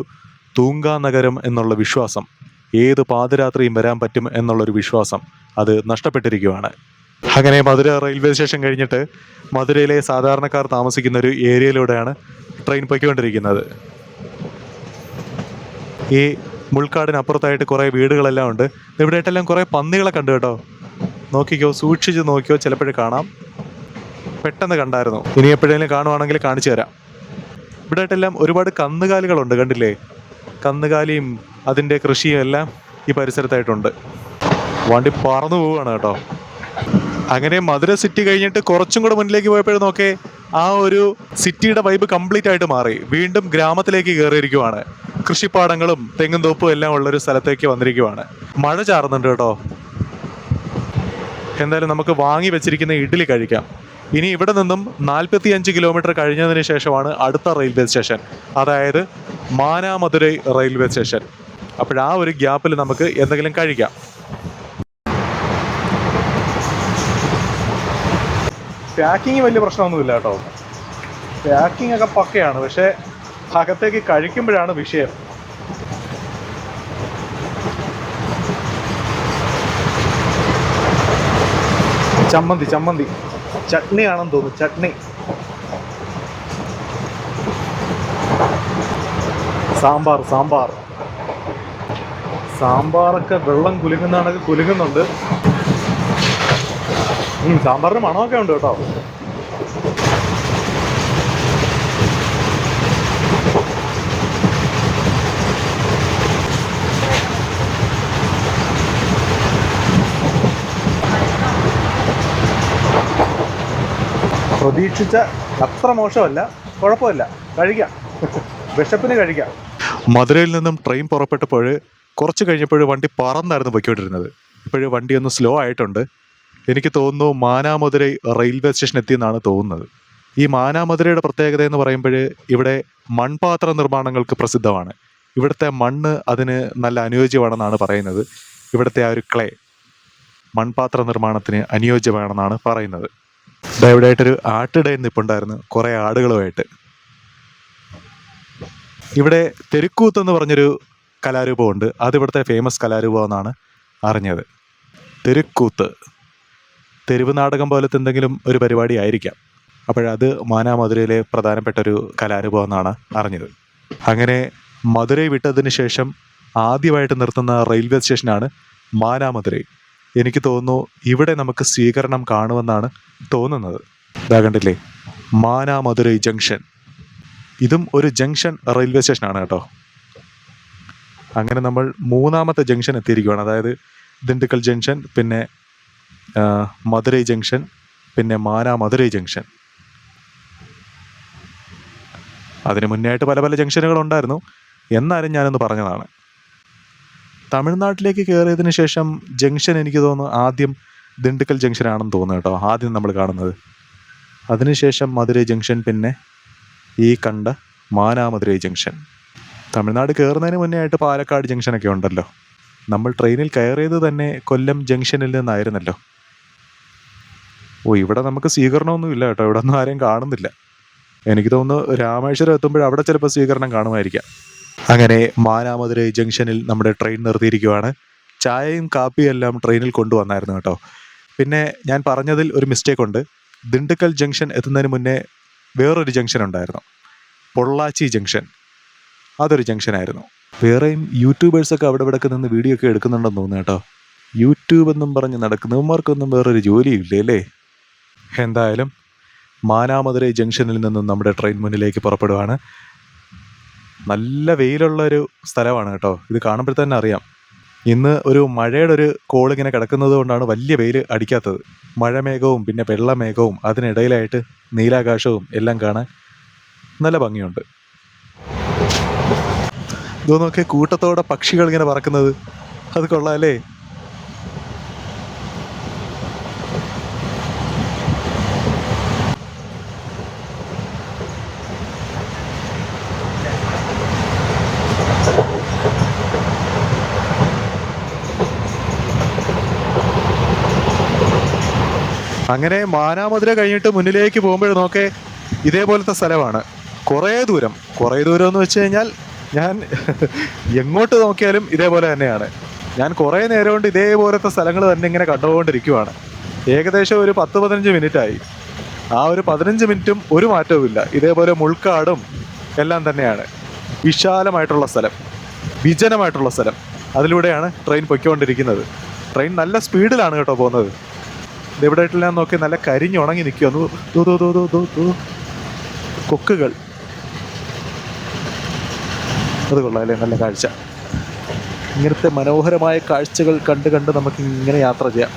തൂങ്കാ നഗരം എന്നുള്ള വിശ്വാസം, ഏത് പാതിരാത്രിയും വരാൻ പറ്റും എന്നുള്ളൊരു വിശ്വാസം, അത് നഷ്ടപ്പെട്ടിരിക്കുകയാണ്. അങ്ങനെ മധുര റെയിൽവേ സ്റ്റേഷൻ കഴിഞ്ഞിട്ട് മധുരയിലെ സാധാരണക്കാർ താമസിക്കുന്ന ഒരു ഏരിയയിലൂടെയാണ് ട്രെയിൻ പൊയ്ക്കൊണ്ടിരിക്കുന്നത്. ഈ മുൾക്കാടിനപ്പുറത്തായിട്ട് കുറേ വീടുകളെല്ലാം ഉണ്ട്. ഇവിടെയായിട്ടെല്ലാം കുറേ പന്നികളെ കണ്ടു കേട്ടോ. നോക്കിക്കോ, സൂക്ഷിച്ച് നോക്കിയോ, ചിലപ്പോഴേ കാണാം. പെട്ടെന്ന് കണ്ടായിരുന്നു. ഇനി എപ്പോഴേലും കാണുവാണെങ്കിൽ കാണിച്ചു തരാം. ഇവിടെയായിട്ടെല്ലാം ഒരുപാട് കന്നുകാലികളുണ്ട്, കണ്ടില്ലേ? കന്നുകാലിയും അതിൻ്റെ കൃഷിയും എല്ലാം ഈ പരിസരത്തായിട്ടുണ്ട്. വണ്ടി പറന്നു പോവുകയാണ് കേട്ടോ. അങ്ങനെ മധുര സിറ്റി കഴിഞ്ഞിട്ട് കുറച്ചും കൂടെ മുന്നിലേക്ക് പോയപ്പോഴും നോക്കേ, ആ ഒരു സിറ്റിയുടെ വൈബ് കംപ്ലീറ്റ് ആയിട്ട് മാറി. വീണ്ടും ഗ്രാമത്തിലേക്ക് കയറിയിരിക്കുവാണ്. കൃഷിപ്പാടങ്ങളും തെങ്ങും തോപ്പും എല്ലാം ഉള്ളൊരു സ്ഥലത്തേക്ക് വന്നിരിക്കുവാണ്. മഴ ചാറുന്നുണ്ട് കേട്ടോ. എന്തായാലും നമുക്ക് വാങ്ങി വെച്ചിരിക്കുന്ന ഇഡ്ഡലി കഴിക്കാം. ഇനി ഇവിടെ നിന്നും 45 കിലോമീറ്റർ കഴിഞ്ഞതിന് ശേഷമാണ് അടുത്ത റെയിൽവേ സ്റ്റേഷൻ, അതായത് മാനാമധുരൈ റെയിൽവേ സ്റ്റേഷൻ. അപ്പോഴാ ഒരു ഗ്യാപ്പിൽ നമുക്ക് എന്തെങ്കിലും കഴിക്കാം. പാക്കിങ് വലിയ പ്രശ്നമൊന്നുമില്ല കേട്ടോ. പാക്കിംഗ് ഒക്കെ പക്കയാണ്. പക്ഷേ അകത്തേക്ക് കഴിക്കുമ്പോഴാണ് വിഷയം. ചമ്മന്തി ചട്നി ആണെന്ന് തോന്നുന്നു. ചട്നി, സാമ്പാറൊക്കെ വെള്ളം കുലുങ്ങുന്നതാണെങ്കിൽ കുലുങ്ങുന്നുണ്ട്. സാമ്പാറിന് മണമൊക്കെ ഉണ്ട് കേട്ടോ. പ്രതീക്ഷിച്ച അത്ര മോശമല്ല, കുഴപ്പമില്ല, കഴിക്കാം. വിശപ്പിന് കഴിക്കാം. മധുരയിൽ നിന്നും ട്രെയിൻ പുറപ്പെട്ടപ്പോൾ കുറച്ച് കഴിഞ്ഞപ്പോൾ വണ്ടി പറന്നായിരുന്നു പൊയ്ക്കൊണ്ടിരുന്നത്. ഇപ്പോഴും വണ്ടി ഒന്ന് സ്ലോ ആയിട്ടുണ്ട്. എനിക്ക് തോന്നുന്നു മാനാമധുരൈ റെയിൽവേ സ്റ്റേഷൻ എത്തിയെന്നാണ് തോന്നുന്നത്. ഈ മാനാമധുരയുടെ പ്രത്യേകത എന്ന് പറയുമ്പോൾ ഇവിടെ മൺപാത്ര നിർമ്മാണങ്ങൾക്ക് പ്രസിദ്ധമാണ്. ഇവിടുത്തെ മണ്ണ് അതിന് നല്ല അനുയോജ്യമാണെന്നാണ് പറയുന്നത്. ഇവിടുത്തെ ആ ഒരു ക്ലേ മൺപാത്ര നിർമ്മാണത്തിന് അനുയോജ്യമാണെന്നാണ് പറയുന്നത്. ഇവിടെ ആയിട്ടൊരു ആട്ടിടയിൽ നിൽപ്പുണ്ടായിരുന്നു, കുറേ ആടുകളുമായിട്ട്. ഇവിടെ തെരുക്കൂത്ത് എന്ന് പറഞ്ഞൊരു കലാരൂപമുണ്ട്. അതിവിടുത്തെ ഫേമസ് കലാരൂപമെന്നാണ് അറിഞ്ഞത്. തെരുക്കൂത്ത് തെരുവ് നാടകം പോലത്തെ എന്തെങ്കിലും ഒരു പരിപാടി ആയിരിക്കാം. അപ്പോഴത് മാനാമധുരയിലെ പ്രധാനപ്പെട്ട ഒരു കലാരൂപം എന്നാണ് അറിഞ്ഞത്. അങ്ങനെ മധുരൈ വിട്ടതിന് ശേഷം ആദ്യമായിട്ട് നിർത്തുന്ന റെയിൽവേ സ്റ്റേഷനാണ് മാനാമധുരൈ. എനിക്ക് തോന്നുന്നു ഇവിടെ നമുക്ക് സ്വീകരണം കാണുമെന്നാണ് തോന്നുന്നത്. ഇതാ കണ്ടില്ലേ, മാനാമധുരൈ ജംഗ്ഷൻ. ഇതും ഒരു ജംഗ്ഷൻ റെയിൽവേ സ്റ്റേഷനാണ് കേട്ടോ. അങ്ങനെ നമ്മൾ മൂന്നാമത്തെ ജംഗ്ഷൻ എത്തിയിരിക്കുകയാണ്. അതായത് ദിണ്ടുക്കൽ ജംഗ്ഷൻ, പിന്നെ മധുരൈ ജംഗ്ഷൻ, പിന്നെ മാനാമധുരൈ ജംഗ്ഷൻ. അതിന് മുന്നേ ആയിട്ട് പല പല ജംഗ്ഷനുകൾ ഉണ്ടായിരുന്നു. എന്നാലും ഞാനൊന്ന് പറഞ്ഞതാണ്. തമിഴ്നാട്ടിലേക്ക് കയറിയതിന് ശേഷം ജംഗ്ഷൻ എനിക്ക് തോന്നുന്നു ആദ്യം ദിണ്ടുക്കൽ ജംഗ്ഷനാണെന്ന് തോന്നുന്നു കേട്ടോ, ആദ്യം നമ്മൾ കാണുന്നത്. അതിനുശേഷം മധുരൈ ജംഗ്ഷൻ, പിന്നെ ഈ കണ്ട മാനാമധുരൈ ജംഗ്ഷൻ. തമിഴ്നാട് കയറുന്നതിന് മുന്നേ ആയിട്ട് പാലക്കാട് ജംഗ്ഷനൊക്കെ ഉണ്ടല്ലോ. നമ്മൾ ട്രെയിനിൽ കയറിയത് തന്നെ കൊല്ലം ജംഗ്ഷനിൽ നിന്നായിരുന്നല്ലോ. ഇവിടെ നമുക്ക് സ്വീകരണമൊന്നും ഇല്ല കേട്ടോ. ഇവിടെ ഒന്നും ആരെയും കാണുന്നില്ല. എനിക്ക് തോന്നുന്നു രാമേശ്വരം എത്തുമ്പോൾ അവിടെ ചിലപ്പോൾ സ്വീകരണം കാണുമായിരിക്കാം. അങ്ങനെ മാനാമധുരൈ ജംഗ്ഷനിൽ നമ്മുടെ ട്രെയിൻ നിർത്തിയിരിക്കുവാണ്. ചായയും കാപ്പിയും എല്ലാം ട്രെയിനിൽ കൊണ്ടുവന്നായിരുന്നു കേട്ടോ. പിന്നെ ഞാൻ പറഞ്ഞതിൽ ഒരു മിസ്റ്റേക്ക് ഉണ്ട്. ദിണ്ടുക്കൽ ജംഗ്ഷൻ എത്തുന്നതിന് മുന്നേ വേറൊരു ജംഗ്ഷൻ ഉണ്ടായിരുന്നു, പൊള്ളാച്ചി ജംഗ്ഷൻ. അതൊരു ജംഗ്ഷനായിരുന്നു. വേറെയും യൂട്യൂബേഴ്സൊക്കെ അവിടെ ഇവിടെ നിന്ന് വീഡിയോ ഒക്കെ എടുക്കുന്നുണ്ടെന്ന് തോന്നുന്നു കേട്ടോ. യൂട്യൂബ് എന്നും പറഞ്ഞ് നടക്കുന്നവന്മാർക്കൊന്നും വേറൊരു ജോലിയും ഇല്ലേ അല്ലേ? എന്തായാലും മാനാമധുരൈ ജംഗ്ഷനിൽ നിന്നും നമ്മുടെ ട്രെയിൻ മുന്നിലേക്ക് പുറപ്പെടുവാണ്. നല്ല വെയിലുള്ളൊരു സ്ഥലമാണ് കേട്ടോ. ഇത് കാണുമ്പോൾ തന്നെ അറിയാം. ഇന്ന് ഒരു മഴയുടെ ഒരു കോളിങ്ങനെ കിടക്കുന്നത് കൊണ്ടാണ് വലിയ വെയിൽ അടിക്കാത്തത്. മഴമേഘവും പിന്നെ വെള്ളമേഘവും അതിനിടയിലായിട്ട് നീലാകാശവും എല്ലാം കാണാൻ നല്ല ഭംഗിയുണ്ട്. ഇതൊന്നൊക്കെ കൂട്ടത്തോടെ പക്ഷികൾ ഇങ്ങനെ പറക്കുന്നത്, അത് കൊള്ളാം അല്ലേ? അങ്ങനെ മാനാമധുര കഴിഞ്ഞിട്ട് മുന്നിലേക്ക് പോകുമ്പോൾ നോക്കേ, ഇതേപോലത്തെ സ്ഥലമാണ്. കുറേ ദൂരം എന്ന് വെച്ച് കഴിഞ്ഞാൽ ഞാൻ എങ്ങോട്ട് നോക്കിയാലും ഇതേപോലെ തന്നെയാണ്. ഞാൻ കുറേ നേരം കൊണ്ട് ഇതേപോലത്തെ സ്ഥലങ്ങൾ തന്നെ ഇങ്ങനെ കണ്ടുകൊണ്ടിരിക്കുവാണ്. ഏകദേശം ഒരു 10-15 മിനിറ്റായി. ആ ഒരു 15 മിനിറ്റും ഒരു മാറ്റവുമില്ല. ഇതേപോലെ മുൾക്കാടും എല്ലാം തന്നെയാണ്. വിശാലമായിട്ടുള്ള സ്ഥലം. വിജനമായിട്ടുള്ള സ്ഥലം. അതിലൂടെയാണ് ട്രെയിൻ പൊയ്ക്കൊണ്ടിരിക്കുന്നത്. ട്രെയിൻ നല്ല സ്പീഡിലാണ് കേട്ടോ പോകുന്നത്. ഇതെവിടെ ആയിട്ടെല്ലാം നോക്കി നല്ല കരിഞ്ഞുണങ്ങി നിൽക്കുക. കൊക്കുകൾ അത് കൊള്ളാം അല്ലേ, നല്ല കാഴ്ച. ഇങ്ങനത്തെ മനോഹരമായ കാഴ്ചകൾ കണ്ട് കണ്ട് നമുക്ക് ഇങ്ങനെ യാത്ര ചെയ്യാം.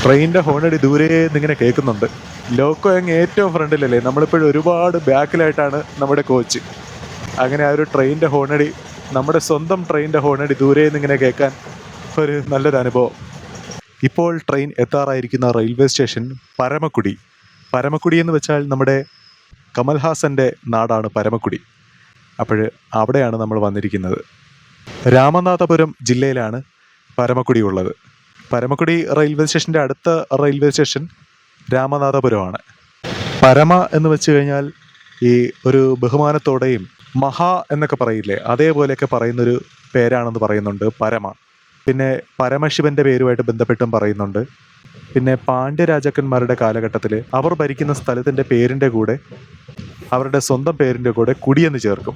ട്രെയിനിൻ്റെ ഹോണടി ദൂരെ നിന്നിങ്ങനെ കേൾക്കുന്നുണ്ട്. ലോക്കോ അങ്ങ് ഏറ്റവും ഫ്രണ്ടിലല്ലേ, നമ്മളിപ്പോഴും ഒരുപാട് ബാക്കിലായിട്ടാണ് നമ്മുടെ കോച്ച്. അങ്ങനെ ആ ഒരു ട്രെയിനിൻ്റെ ഹോണടി, നമ്മുടെ സ്വന്തം ട്രെയിനിൻ്റെ ഹോണടി ദൂരെ നിന്നിങ്ങനെ കേൾക്കാൻ ഒരു നല്ലൊരു അനുഭവം. ഇപ്പോൾ ട്രെയിൻ എത്താറായിരിക്കുന്ന റെയിൽവേ സ്റ്റേഷൻ പരമക്കുടി. പരമക്കുടി എന്ന് വെച്ചാൽ നമ്മുടെ കമൽഹാസൻ്റെ നാടാണ് പരമക്കുടി. അപ്പോൾ അവിടെയാണ് നമ്മൾ വന്നിരിക്കുന്നത്. രാമനാഥപുരം ജില്ലയിലാണ് പരമക്കുടി ഉള്ളത്. പരമക്കുടി റെയിൽവേ സ്റ്റേഷൻ്റെ അടുത്ത റെയിൽവേ സ്റ്റേഷൻ രാമനാഥപുരമാണ്. പരമ എന്ന് വെച്ച് കഴിഞ്ഞാൽ ഈ ഒരു ബഹുമാനത്തോടെയും മഹാ എന്നൊക്കെ പറയില്ലേ, അതേപോലെയൊക്കെ പറയുന്നൊരു പേരാണെന്ന് പറയുന്നുണ്ട് പരമ. പിന്നെ പരമശിവൻ്റെ പേരുമായിട്ട് ബന്ധപ്പെട്ടും പറയുന്നുണ്ട്. പിന്നെ പാണ്ഡ്യരാജാക്കന്മാരുടെ കാലഘട്ടത്തിൽ അവർ ഭരിക്കുന്ന സ്ഥലത്തിൻ്റെ പേരിൻ്റെ കൂടെ അവരുടെ സ്വന്തം പേരിൻ്റെ കൂടെ കുടിയെന്ന് ചേർക്കും.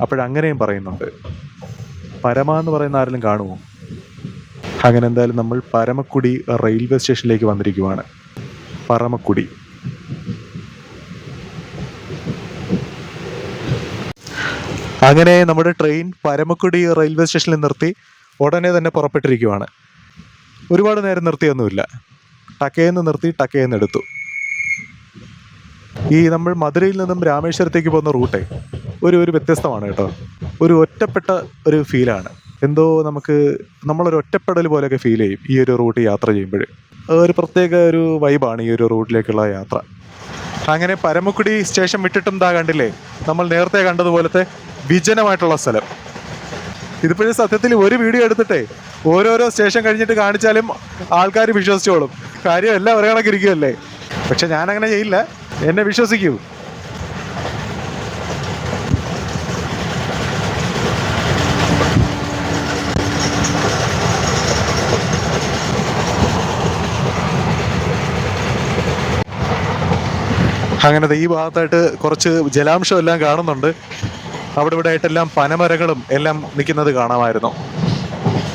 അപ്പോഴങ്ങനെയും പറയുന്നുണ്ട്. പരമ എന്ന് പറയുന്ന ആരെങ്കിലും കാണുമോ? അങ്ങനെ എന്തായാലും നമ്മൾ പരമക്കുടി റെയിൽവേ സ്റ്റേഷനിലേക്ക് വന്നിരിക്കുവാണ്. പരമക്കുടി. അങ്ങനെ നമ്മുടെ ട്രെയിൻ പരമക്കുടി റെയിൽവേ സ്റ്റേഷനിൽ നിർത്തി ഉടനെ തന്നെ പുറപ്പെട്ടിരിക്കുവാണ്. ഒരുപാട് നേരം നിർത്തിയൊന്നുമില്ല. ടക്കയെന്ന് നിർത്തി ടക്കയെന്ന് എടുത്തു. ഈ നമ്മൾ മധുരയിൽ നിന്നും രാമേശ്വരത്തേക്ക് പോകുന്ന റൂട്ടേ ഒരു വ്യത്യസ്തമാണ് കേട്ടോ. ഒരു ഒറ്റപ്പെട്ട ഒരു ഫീലാണ്. എന്തോ നമ്മളൊരു ഒറ്റപ്പെടൽ പോലെയൊക്കെ ഫീൽ ചെയ്യും ഈ ഒരു റൂട്ട് യാത്ര ചെയ്യുമ്പോൾ. ഒരു പ്രത്യേക ഒരു വൈബാണ് ഈ ഒരു റൂട്ടിലേക്കുള്ള യാത്ര. അങ്ങനെ പരമക്കുടി സ്റ്റേഷൻ വിട്ടിട്ടും കണ്ടില്ലേ, നമ്മൾ നേരത്തെ കണ്ടതുപോലത്തെ വിജനമായിട്ടുള്ള സ്ഥലം. ഇതിപ്പോഴും സത്യത്തിൽ ഒരു വീഡിയോ എടുത്തിട്ടേ ഓരോരോ സ്റ്റേഷൻ കഴിഞ്ഞിട്ട് കാണിച്ചാലും ആൾക്കാർ വിശ്വസിച്ചോളും. കാര്യം എല്ലാം ഒരേ കണക്കിരിക്കുമല്ലേ. പക്ഷെ ഞാനങ്ങനെ ചെയ്യില്ല, എന്നെ വിശ്വസിക്കൂ. അങ്ങനത്തെ ഈ ഭാഗത്തായിട്ട് കുറച്ച് ജലാംശം എല്ലാം കാണുന്നുണ്ട്. അവിടെ ഇവിടെ ആയിട്ടെല്ലാം പനമരങ്ങളും എല്ലാം നിൽക്കുന്നത് കാണാമായിരുന്നു.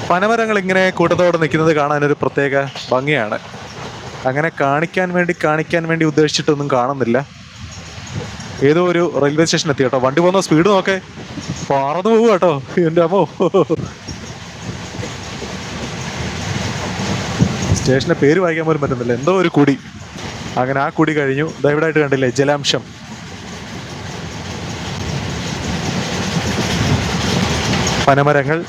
പനമരങ്ങൾ ഇങ്ങനെ കൂട്ടത്തോടെ നിൽക്കുന്നത് കാണാനൊരു പ്രത്യേക ഭംഗിയാണ്. അങ്ങനെ കാണിക്കാൻ വേണ്ടി ഉദ്ദേശിച്ചിട്ടൊന്നും കാണുന്നില്ല. ഏതോ ഒരു റെയിൽവേ സ്റ്റേഷൻ എത്തി കേട്ടോ. വണ്ടി പോകുന്ന സ്പീഡ് നോക്കേ, പറന്നു പോകും കേട്ടോ. എൻ്റെ അമ്മോ, സ്റ്റേഷൻ്റെ പേര് വായിക്കാൻ പോലും പറ്റുന്നില്ല. എന്തോ ഒരു കുടി. അങ്ങനെ ആ കുടി കഴിഞ്ഞു. ദയവായിട്ട് കണ്ടില്ലേ ജലാംശം. പനമരങ്ങൾ.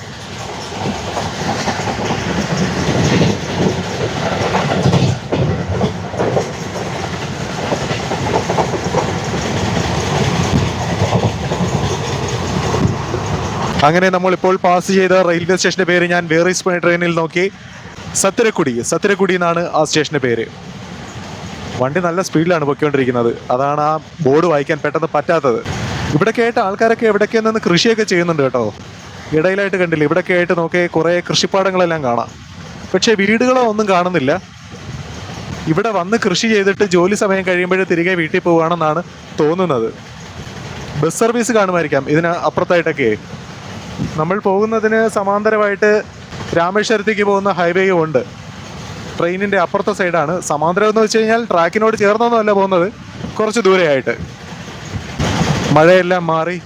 അങ്ങനെ നമ്മളിപ്പോൾ പാസ് ചെയ്ത റെയിൽവേ സ്റ്റേഷൻ്റെ പേര് ഞാൻ വേറീസ് മൈ ട്രെയിനിൽ നോക്കി. സത്യരക്കുടി എന്നാണ് ആ സ്റ്റേഷൻ്റെ പേര്. വണ്ടി നല്ല സ്പീഡിലാണ് പൊയ്ക്കൊണ്ടിരിക്കുന്നത്. അതാണ് ആ ബോർഡ് വായിക്കാൻ പെട്ടെന്ന് പറ്റാത്തത്. ഇവിടെയൊക്കെ ആയിട്ട് ആൾക്കാരൊക്കെ എവിടെയൊക്കെ നിന്ന് കൃഷിയൊക്കെ ചെയ്യുന്നുണ്ട് കേട്ടോ. ഇടയിലായിട്ട് കണ്ടില്ല, ഇവിടെയൊക്കെ ആയിട്ട് നോക്കി കുറേ കൃഷിപ്പാടങ്ങളെല്ലാം കാണാം. പക്ഷേ വീടുകളോ ഒന്നും കാണുന്നില്ല. ഇവിടെ വന്ന് കൃഷി ചെയ്തിട്ട് ജോലി സമയം കഴിയുമ്പോഴേ തിരികെ വീട്ടിൽ പോവുകയാണെന്നാണ് തോന്നുന്നത്. ബസ് സർവീസ് കാണുമായിരിക്കാം ഇതിന് അപ്പുറത്തായിട്ടൊക്കെ. നമ്മൾ പോകുന്നതിന് സമാന്തരമായിട്ട് രാമേശ്വരത്തേക്ക് പോകുന്ന ഹൈവേയും ഉണ്ട്. ട്രെയിനിൻ്റെ അപ്പുറത്തെ സൈഡാണ്. സമാന്തരം എന്ന് വെച്ച് കഴിഞ്ഞാൽ ട്രാക്കിനോട് ചേർന്നൊന്നുമല്ല പോകുന്നത്, കുറച്ച് ദൂരെയായിട്ട്. മഴയെല്ലാം മാറി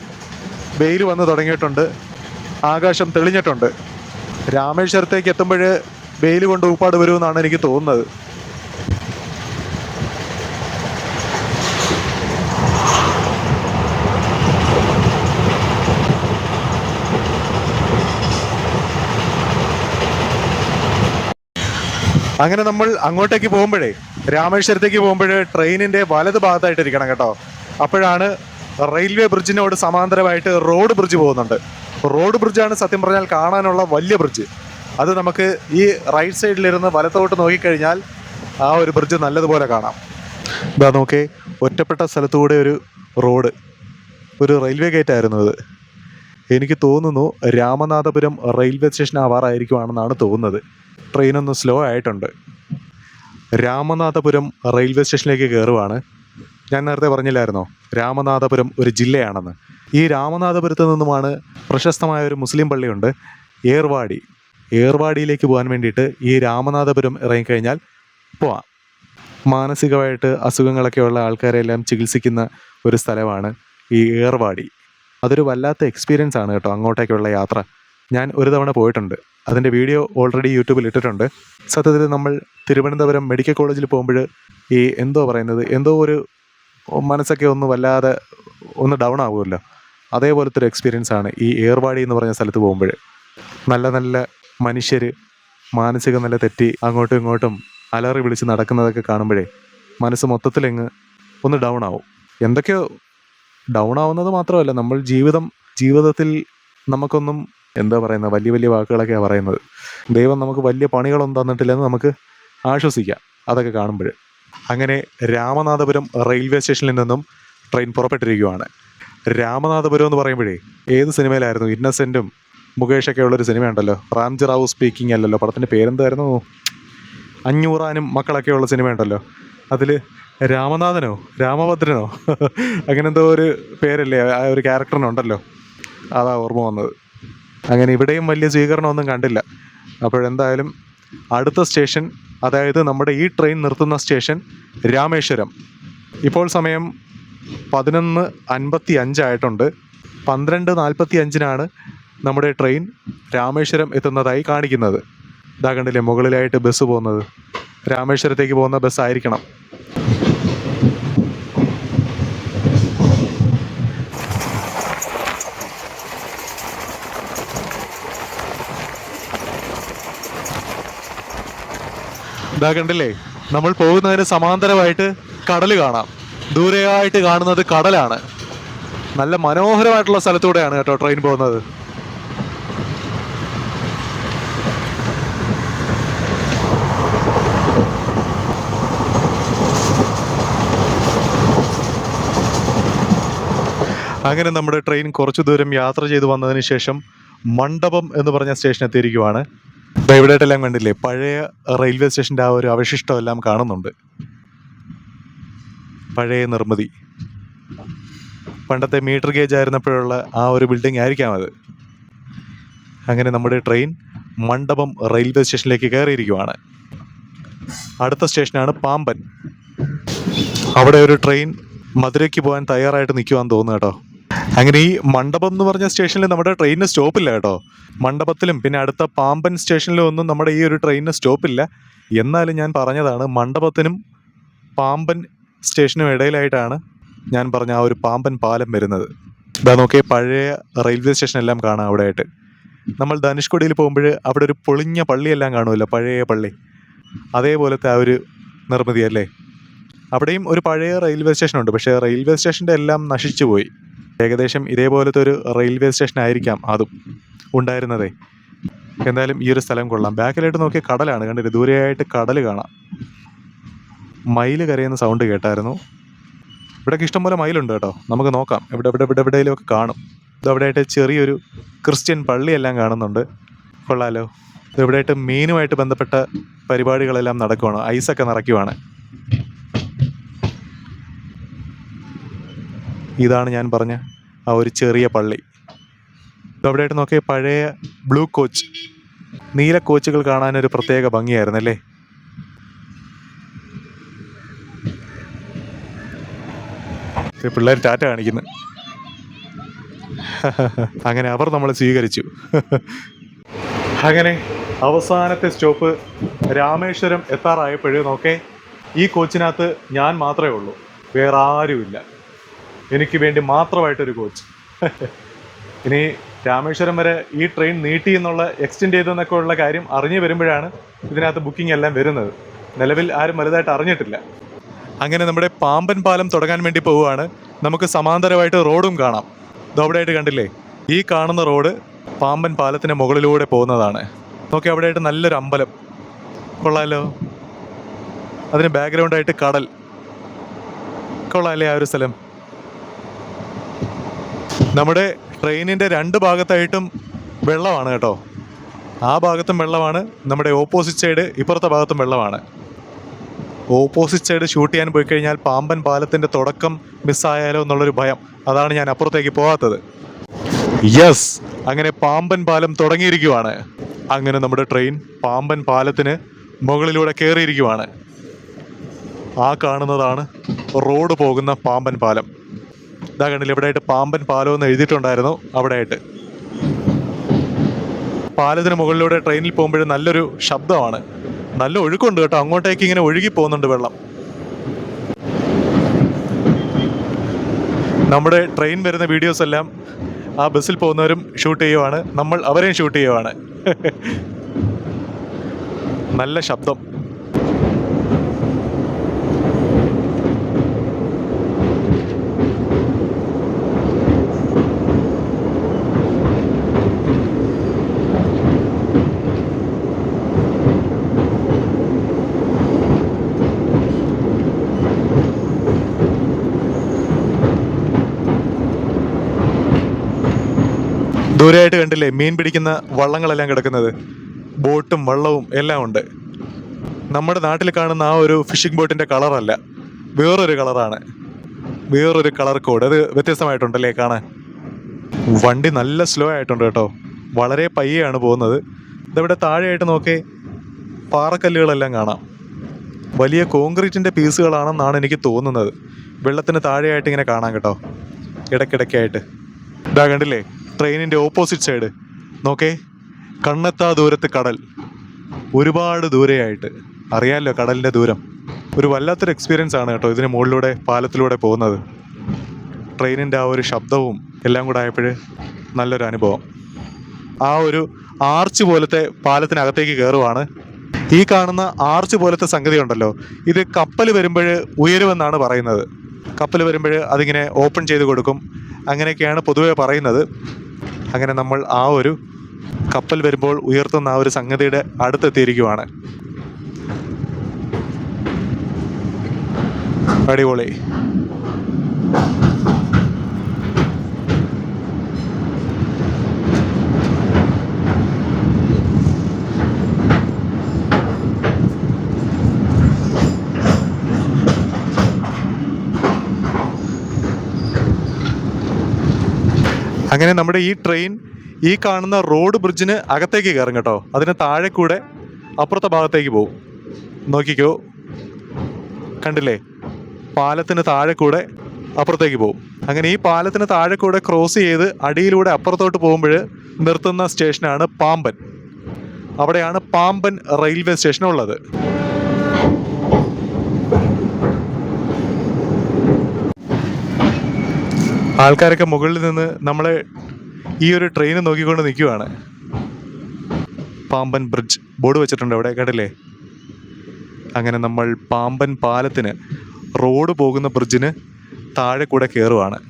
വെയിൽ വന്ന് തുടങ്ങിയിട്ടുണ്ട്. ആകാശം തെളിഞ്ഞിട്ടുണ്ട്. രാമേശ്വരത്തേക്ക് എത്തുമ്പോൾ വെയിൽ കൊണ്ട് ഊപ്പാട് വരുമെന്നാണ് എനിക്ക് തോന്നുന്നത്. അങ്ങനെ നമ്മൾ അങ്ങോട്ടേക്ക് പോകുമ്പോഴേ, രാമേശ്വരത്തേക്ക് പോകുമ്പോൾ ട്രെയിനിൻ്റെ വലത് ഭാഗത്തായിട്ടിരിക്കണം കേട്ടോ. അപ്പോഴാണ് റെയിൽവേ ബ്രിഡ്ജിനോട് സമാന്തരമായിട്ട് റോഡ് ബ്രിഡ്ജ് പോകുന്നുണ്ട്. റോഡ് ബ്രിഡ്ജാണ് സത്യം പറഞ്ഞാൽ കാണാനുള്ള വലിയ ബ്രിഡ്ജ്. അത് നമുക്ക് ഈ റൈറ്റ് സൈഡിലിരുന്ന് വലത്തോട്ട് നോക്കിക്കഴിഞ്ഞാൽ ആ ഒരു ബ്രിഡ്ജ് നല്ലതുപോലെ കാണാം. ഇതാ നോക്കേ, ഒറ്റപ്പെട്ട സ്ഥലത്തുകൂടെ ഒരു റോഡ്, ഒരു റെയിൽവേ ഗേറ്റായിരുന്നു ഇത്. എനിക്ക് തോന്നുന്നു രാമനാഥപുരം റെയിൽവേ സ്റ്റേഷൻ ആവാറായിരിക്കുവാണെന്നാണ് തോന്നുന്നത്. ട്രെയിനൊന്ന് സ്ലോ ആയിട്ടുണ്ട്. രാമനാഥപുരം റെയിൽവേ സ്റ്റേഷനിലേക്ക് കയറുവാണ്. ഞാൻ നേരത്തെ പറഞ്ഞില്ലായിരുന്നോ, രാമനാഥപുരം ഒരു ജില്ലയാണെന്ന്. ഈ രാമനാഥപുരത്ത് നിന്നുമാണ് പ്രശസ്തമായ ഒരു മുസ്ലിം പള്ളിയുണ്ട്, ഏർവാടി. ഏർവാടിയിലേക്ക് പോകാൻ വേണ്ടിയിട്ട് ഈ രാമനാഥപുരം ഇറങ്ങിക്കഴിഞ്ഞാൽ പോവാം. മാനസികമായിട്ട് അസുഖങ്ങളൊക്കെ ഉള്ള ആൾക്കാരെല്ലാം ചികിത്സിക്കുന്ന ഒരു സ്ഥലമാണ് ഈ ഏർവാടി. അതൊരു വല്ലാത്ത എക്സ്പീരിയൻസ് ആണ് കേട്ടോ അങ്ങോട്ടേക്കുള്ള യാത്ര. ഞാൻ ഒരു തവണ പോയിട്ടുണ്ട്, അതിൻ്റെ വീഡിയോ ഓൾറെഡി യൂട്യൂബിൽ ഇട്ടിട്ടുണ്ട്. സത്യത്തിൽ നമ്മൾ തിരുവനന്തപുരം മെഡിക്കൽ കോളേജിൽ പോകുമ്പോൾ ഈ എന്തോ ഒരു മനസ്സൊക്കെ ഒന്ന് വല്ലാതെ ഒന്ന് ഡൗൺ ആവുമല്ലോ, അതേപോലത്തെ ഒരു എക്സ്പീരിയൻസ് ആണ് ഈ ഏർവാടി എന്ന് പറഞ്ഞ സ്ഥലത്ത് പോകുമ്പോൾ. നല്ല നല്ല മനുഷ്യർ മാനസിക നില തെറ്റി അങ്ങോട്ടും ഇങ്ങോട്ടും അലറി വിളിച്ച് നടക്കുന്നതൊക്കെ കാണുമ്പോഴേ മനസ്സ് മൊത്തത്തിലെങ്ങ് ഒന്ന് ഡൗൺ ആവും. എന്തൊക്കെയോ ഡൗൺ ആവുന്നത് മാത്രമല്ല, നമ്മൾ ജീവിതത്തിൽ നമുക്കൊന്നും വലിയ വലിയ വാക്കുകളൊക്കെയാണ് പറയുന്നത്. ദൈവം നമുക്ക് വലിയ പണികളൊന്നും തന്നിട്ടില്ലെന്ന് നമുക്ക് ആശ്വസിക്കാം അതൊക്കെ കാണുമ്പോൾ. അങ്ങനെ രാമനാഥപുരം റെയിൽവേ സ്റ്റേഷനിൽ നിന്നും ട്രെയിൻ പുറപ്പെട്ടിരിക്കുകയാണ്. രാമനാഥപുരം എന്ന് പറയുമ്പോഴേ ഏത് സിനിമയിലായിരുന്നു, ഇന്നസെൻറ്റും മുകേഷൊക്കെ ഉള്ളൊരു സിനിമയുണ്ടല്ലോ, റാംജി റാവു സ്പീക്കിംഗ് അല്ലല്ലോ, പടത്തിൻ്റെ പേരെന്തായിരുന്നു, അഞ്ഞൂറാനും മക്കളൊക്കെ ഉള്ള സിനിമയുണ്ടല്ലോ, അതിൽ രാമനാഥനോ രാമഭദ്രനോ അങ്ങനെ എന്തോ ഒരു പേരല്ലേ ആ ഒരു ക്യാരക്ടറിനുണ്ടല്ലോ, അതാ ഓർമ്മ വന്നത്. അങ്ങനെ ഇവിടെയും വലിയ സ്വീകരണമൊന്നും കണ്ടില്ല. അപ്പോഴെന്തായാലും അടുത്ത സ്റ്റേഷൻ, അതായത് നമ്മുടെ ഈ ട്രെയിൻ നിർത്തുന്ന സ്റ്റേഷൻ രാമേശ്വരം. ഇപ്പോൾ സമയം 11:55 ആയിട്ടുണ്ട്. 12:45 നമ്മുടെ ട്രെയിൻ രാമേശ്വരം എത്തുന്നതായി കാണിക്കുന്നത്. ഇതാ കണ്ടില്ലേ മുകളിലായിട്ട് ബസ് പോകുന്നത്, രാമേശ്വരത്തേക്ക് പോകുന്ന ബസ്സായിരിക്കണം. ഇതാ കണ്ടില്ലേ, നമ്മൾ പോകുന്നതിന് സമാന്തരമായിട്ട് കടൽ കാണാം. ദൂരെയായിട്ട് കാണുന്നത് കടലാണ്. നല്ല മനോഹരമായിട്ടുള്ള സ്ഥലത്തൂടെയാണ് കേട്ടോ ട്രെയിൻ പോകുന്നത്. അങ്ങനെ നമ്മുടെ ട്രെയിൻ കുറച്ചു ദൂരം യാത്ര ചെയ്ത് വന്നതിന് ശേഷം മണ്ഡപം എന്ന് പറഞ്ഞ സ്റ്റേഷൻ എത്തിയിരിക്കുവാണ്. ഇവിടെയായിട്ടെല്ലാം കണ്ടില്ലേ പഴയ റെയിൽവേ സ്റ്റേഷൻ്റെ ആ ഒരു അവശിഷ്ടം എല്ലാം കാണുന്നുണ്ട്. പഴയ നിർമ്മിതി, പണ്ടത്തെ മീറ്റർ ഗേജ് ആയിരുന്നപ്പോഴുള്ള ആ ഒരു ബിൽഡിംഗ് ആയിരിക്കാം അത്. അങ്ങനെ നമ്മുടെ ട്രെയിൻ മണ്ഡപം റെയിൽവേ സ്റ്റേഷനിലേക്ക് കയറിയിരിക്കുവാണ്. അടുത്ത സ്റ്റേഷനാണ് പാമ്പൻ. അവിടെ ഒരു ട്രെയിൻ മധുരയ്ക്ക് പോകാൻ തയ്യാറായിട്ട് നിൽക്കുവാന്ന് തോന്നുന്നു കേട്ടോ. അങ്ങനെ ഈ മണ്ഡപം എന്ന് പറഞ്ഞ സ്റ്റേഷനിൽ നമ്മുടെ ട്രെയിനിന് സ്റ്റോപ്പില്ല കേട്ടോ. മണ്ഡപത്തിലും പിന്നെ അടുത്ത പാമ്പൻ സ്റ്റേഷനിലും ഒന്നും നമ്മുടെ ഈ ഒരു ട്രെയിനിന് സ്റ്റോപ്പില്ല. എന്നാലും ഞാൻ പറഞ്ഞതാണ്, മണ്ഡപത്തിനും പാമ്പൻ സ്റ്റേഷനും ഇടയിലായിട്ടാണ് ഞാൻ പറഞ്ഞ ആ ഒരു പാമ്പൻ പാലം വരുന്നത്. ഇതാ നോക്കിയേ, പഴയ റെയിൽവേ സ്റ്റേഷൻ എല്ലാം കാണാം അവിടെ ആയിട്ട്. നമ്മൾ ധനുഷ്കോടിയിൽ പോകുമ്പോൾ അവിടെ ഒരു പൊളിഞ്ഞ പള്ളിയെല്ലാം കാണുമല്ലോ, പഴയ പള്ളി, അതേപോലത്തെ ആ ഒരു നിർമ്മിതി അല്ലേ. അവിടെയും ഒരു പഴയ റെയിൽവേ സ്റ്റേഷനുണ്ട്, പക്ഷേ റെയിൽവേ സ്റ്റേഷൻ്റെ എല്ലാം നശിച്ചു പോയി. ഏകദേശം ഇതേപോലത്തെ ഒരു റെയിൽവേ സ്റ്റേഷൻ ആയിരിക്കാം അതും ഉണ്ടായിരുന്നതേ. എന്തായാലും ഈ ഒരു സ്ഥലം കൊള്ളാം. ബാക്കിലായിട്ട് നോക്കിയ കടലാണ്, കണ്ടിട്ട് ദൂരെയായിട്ട് കടൽ കാണാം. മയില് കരയുന്ന സൗണ്ട് കേട്ടായിരുന്നു. ഇവിടെയൊക്കെ ഇഷ്ടംപോലെ മയിലുണ്ട് കേട്ടോ, നമുക്ക് നോക്കാം. എവിടെയെങ്കിലുമൊക്കെ കാണും. ഇതവിടെയായിട്ട് ചെറിയൊരു ക്രിസ്ത്യൻ പള്ളിയെല്ലാം കാണുന്നുണ്ട്, കൊള്ളാലോ. ഇവിടെയായിട്ട് മീനുമായിട്ട് ബന്ധപ്പെട്ട പരിപാടികളെല്ലാം നടക്കുവാണ്, ഐസൊക്കെ നിറയ്ക്കുവാണ്. ഇതാണ് ഞാൻ പറഞ്ഞ ആ ഒരു ചെറിയ പള്ളി. ഇതവിടെയായിട്ട് നോക്കിയ പഴയ ബ്ലൂ കോച്ച്, നീല കോച്ചുകൾ കാണാനൊരു പ്രത്യേക ഭംഗിയായിരുന്നല്ലേ. പിള്ളേർ ടാറ്റ കാണിക്കുന്നു. അങ്ങനെ അവർ നമ്മളെ സ്വീകരിച്ചു. അങ്ങനെ അവസാനത്തെ സ്റ്റോപ്പ് രാമേശ്വരം എത്താറായപ്പോഴേ നോക്കേ, ഈ കോച്ചിനകത്ത് ഞാൻ മാത്രമേ ഉള്ളൂ, വേറെ ആരുമില്ല. എനിക്ക് വേണ്ടി മാത്രമായിട്ടൊരു കോച്ച്. ഇനി രാമേശ്വരം വരെ ഈ ട്രെയിൻ നീട്ടി എന്നുള്ള എക്സ്റ്റെൻഡ് ചെയ്തെന്നൊക്കെ ഉള്ള കാര്യം അറിഞ്ഞു വരുമ്പോഴാണ് ഇതിനകത്ത് ബുക്കിംഗ് എല്ലാം വരുന്നത്. നിലവിൽ ആരും വലുതായിട്ട് അറിഞ്ഞിട്ടില്ല. അങ്ങനെ നമ്മുടെ പാമ്പൻ പാലം തുടങ്ങാൻ വേണ്ടി പോവുകയാണ്. നമുക്ക് സമാന്തരമായിട്ട് റോഡും കാണാം. ഇതവിടെയായിട്ട് കണ്ടില്ലേ, ഈ കാണുന്ന റോഡ് പാമ്പൻ പാലത്തിന് മുകളിലൂടെ പോകുന്നതാണ്. നോക്കി അവിടെയായിട്ട് നല്ലൊരു അമ്പലം, കൊള്ളാമല്ലോ. അതിന് ബാക്ക്ഗ്രൗണ്ടായിട്ട് കടൽ, കൊള്ളാമല്ലേ ആ ഒരു സ്ഥലം. നമ്മുടെ ട്രെയിനിൻ്റെ രണ്ട് ഭാഗത്തായിട്ടും വെള്ളമാണ് കേട്ടോ. ആ ഭാഗത്തും വെള്ളമാണ്, നമ്മുടെ ഓപ്പോസിറ്റ് സൈഡ് ഇപ്പുറത്തെ ഭാഗത്തും വെള്ളമാണ്. ഓപ്പോസിറ്റ് സൈഡ് ഷൂട്ട് ചെയ്യാൻ പോയി കഴിഞ്ഞാൽ പാമ്പൻ പാലത്തിൻ്റെ തുടക്കം മിസ്സായാലോ എന്നുള്ളൊരു ഭയം. അതാണ് ഞാൻ അപ്പുറത്തേക്ക് പോകാത്തത്. യെസ്, അങ്ങനെ പാമ്പൻ പാലം തുടങ്ങിയിരിക്കുവാണ്. അങ്ങനെ നമ്മുടെ ട്രെയിൻ പാമ്പൻ പാലത്തിന് മുകളിലൂടെ കയറിയിരിക്കുവാണ്. ആ കാണുന്നതാണ് റോഡ് പോകുന്ന പാമ്പൻ പാലം. ഇതാ കണ്ടില്ല, ഇവിടെ ആയിട്ട് പാമ്പൻ പാലം എന്ന് എഴുതിയിട്ടുണ്ടായിരുന്നു. അവിടെ ആയിട്ട് പാലത്തിന് മുകളിലൂടെ ട്രെയിനിൽ പോകുമ്പോഴും നല്ലൊരു ശബ്ദമാണ്. നല്ല ഒഴുക്കുണ്ട് കേട്ടോ, അങ്ങോട്ടേക്ക് ഇങ്ങനെ ഒഴുകി പോകുന്നുണ്ട് വെള്ളം. നമ്മുടെ ട്രെയിൻ വരുന്ന വീഡിയോസ് എല്ലാം ആ ബസ്സിൽ പോകുന്നവരും ഷൂട്ട് ചെയ്യുവാണ്, നമ്മൾ അവരെയും ഷൂട്ട് ചെയ്യുവാണ്. നല്ല ശബ്ദം. ദൂരെയായിട്ട് കണ്ടില്ലേ മീൻ പിടിക്കുന്ന വള്ളങ്ങളെല്ലാം കിടക്കുന്നത്, ബോട്ടും വള്ളവും എല്ലാം ഉണ്ട്. നമ്മുടെ നാട്ടിൽ കാണുന്ന ആ ഒരു ഫിഷിംഗ് ബോട്ടിൻ്റെ കളറല്ല, വേറൊരു കളറാണ്, വേറൊരു കളർ കോഡ്. അത് വ്യത്യസ്തമായിട്ടുണ്ടല്ലേ കാണാൻ. വണ്ടി നല്ല സ്ലോ ആയിട്ടുണ്ട് കേട്ടോ, വളരെ പയ്യാണ് പോകുന്നത്. ഇതവിടെ താഴെയായിട്ട് നോക്കേ, പാറക്കല്ലുകളെല്ലാം കാണാം. വലിയ കോൺക്രീറ്റിൻ്റെ പീസുകളാണെന്നാണ് എനിക്ക് തോന്നുന്നത്. വെള്ളത്തിന് താഴെയായിട്ട് ഇങ്ങനെ കാണാം കേട്ടോ, ഇടയ്ക്കിടയ്ക്കായിട്ട്. ഇതാ കണ്ടില്ലേ ട്രെയിനിൻ്റെ ഓപ്പോസിറ്റ് സൈഡ് നോക്കേ, കണ്ണെത്താ ദൂരത്ത് കടൽ, ഒരുപാട് ദൂരെയായിട്ട്. അറിയാമല്ലോ കടലിൻ്റെ ദൂരം. ഒരു വല്ലാത്തൊരു എക്സ്പീരിയൻസ് ആണ് കേട്ടോ ഇതിന് മുകളിലൂടെ പാലത്തിലൂടെ പോകുന്നത്. ട്രെയിനിൻ്റെ ആ ഒരു ശബ്ദവും എല്ലാം കൂടെ ആയപ്പോൾ നല്ലൊരു അനുഭവം. ആ ഒരു ആർച്ച് പോലത്തെ പാലത്തിനകത്തേക്ക് കയറുവാണ്. ഈ കാണുന്ന ആർച്ച് പോലത്തെ സംഗതി ഉണ്ടല്ലോ, ഇത് കപ്പൽ വരുമ്പോൾ ഉയരുമെന്നാണ് പറയുന്നത്. കപ്പൽ വരുമ്പോൾ അതിങ്ങനെ ഓപ്പൺ ചെയ്ത് കൊടുക്കും, അങ്ങനെയൊക്കെയാണ് പൊതുവെ പറയുന്നത്. അങ്ങനെ നമ്മൾ ആ ഒരു കപ്പൽ വരുമ്പോൾ ഉയർത്തുന്ന ആ ഒരു സംഗതിയുടെ അടുത്തെത്തിയിരിക്കുവാണ്. അടിപൊളി. അങ്ങനെ നമ്മുടെ ഈ ട്രെയിൻ ഈ കാണുന്ന റോഡ് ബ്രിഡ്ജിന് അകത്തേക്ക് കയറും കേട്ടോ. അതിന് താഴെ കൂടെ അപ്പുറത്തെ ഭാഗത്തേക്ക് പോകും. നോക്കിക്കോ, കണ്ടില്ലേ, പാലത്തിന് താഴെ കൂടെ അപ്പുറത്തേക്ക് പോകും. അങ്ങനെ ഈ പാലത്തിന് താഴെ കൂടെ ക്രോസ് ചെയ്ത് അടിയിലൂടെ അപ്പുറത്തോട്ട് പോകുമ്പോൾ നിർത്തുന്ന സ്റ്റേഷനാണ് പാമ്പൻ. അവിടെയാണ് പാമ്പൻ റെയിൽവേ സ്റ്റേഷൻ ഉള്ളത്. ആൾക്കാരൊക്കെ മുകളിൽ നിന്ന് നമ്മളെ ഈ ഒരു ട്രെയിൻ നോക്കിക്കൊണ്ട് നിൽക്കുവാണ്. പാമ്പൻ ബ്രിഡ്ജ് ബോർഡ് വെച്ചിട്ടുണ്ട് അവിടെ, കേട്ടില്ലേ. അങ്ങനെ നമ്മൾ പാമ്പൻ പാലത്തിന്, റോഡ് പോകുന്ന ബ്രിഡ്ജിന് താഴെ കൂടെ കയറുവാണ്.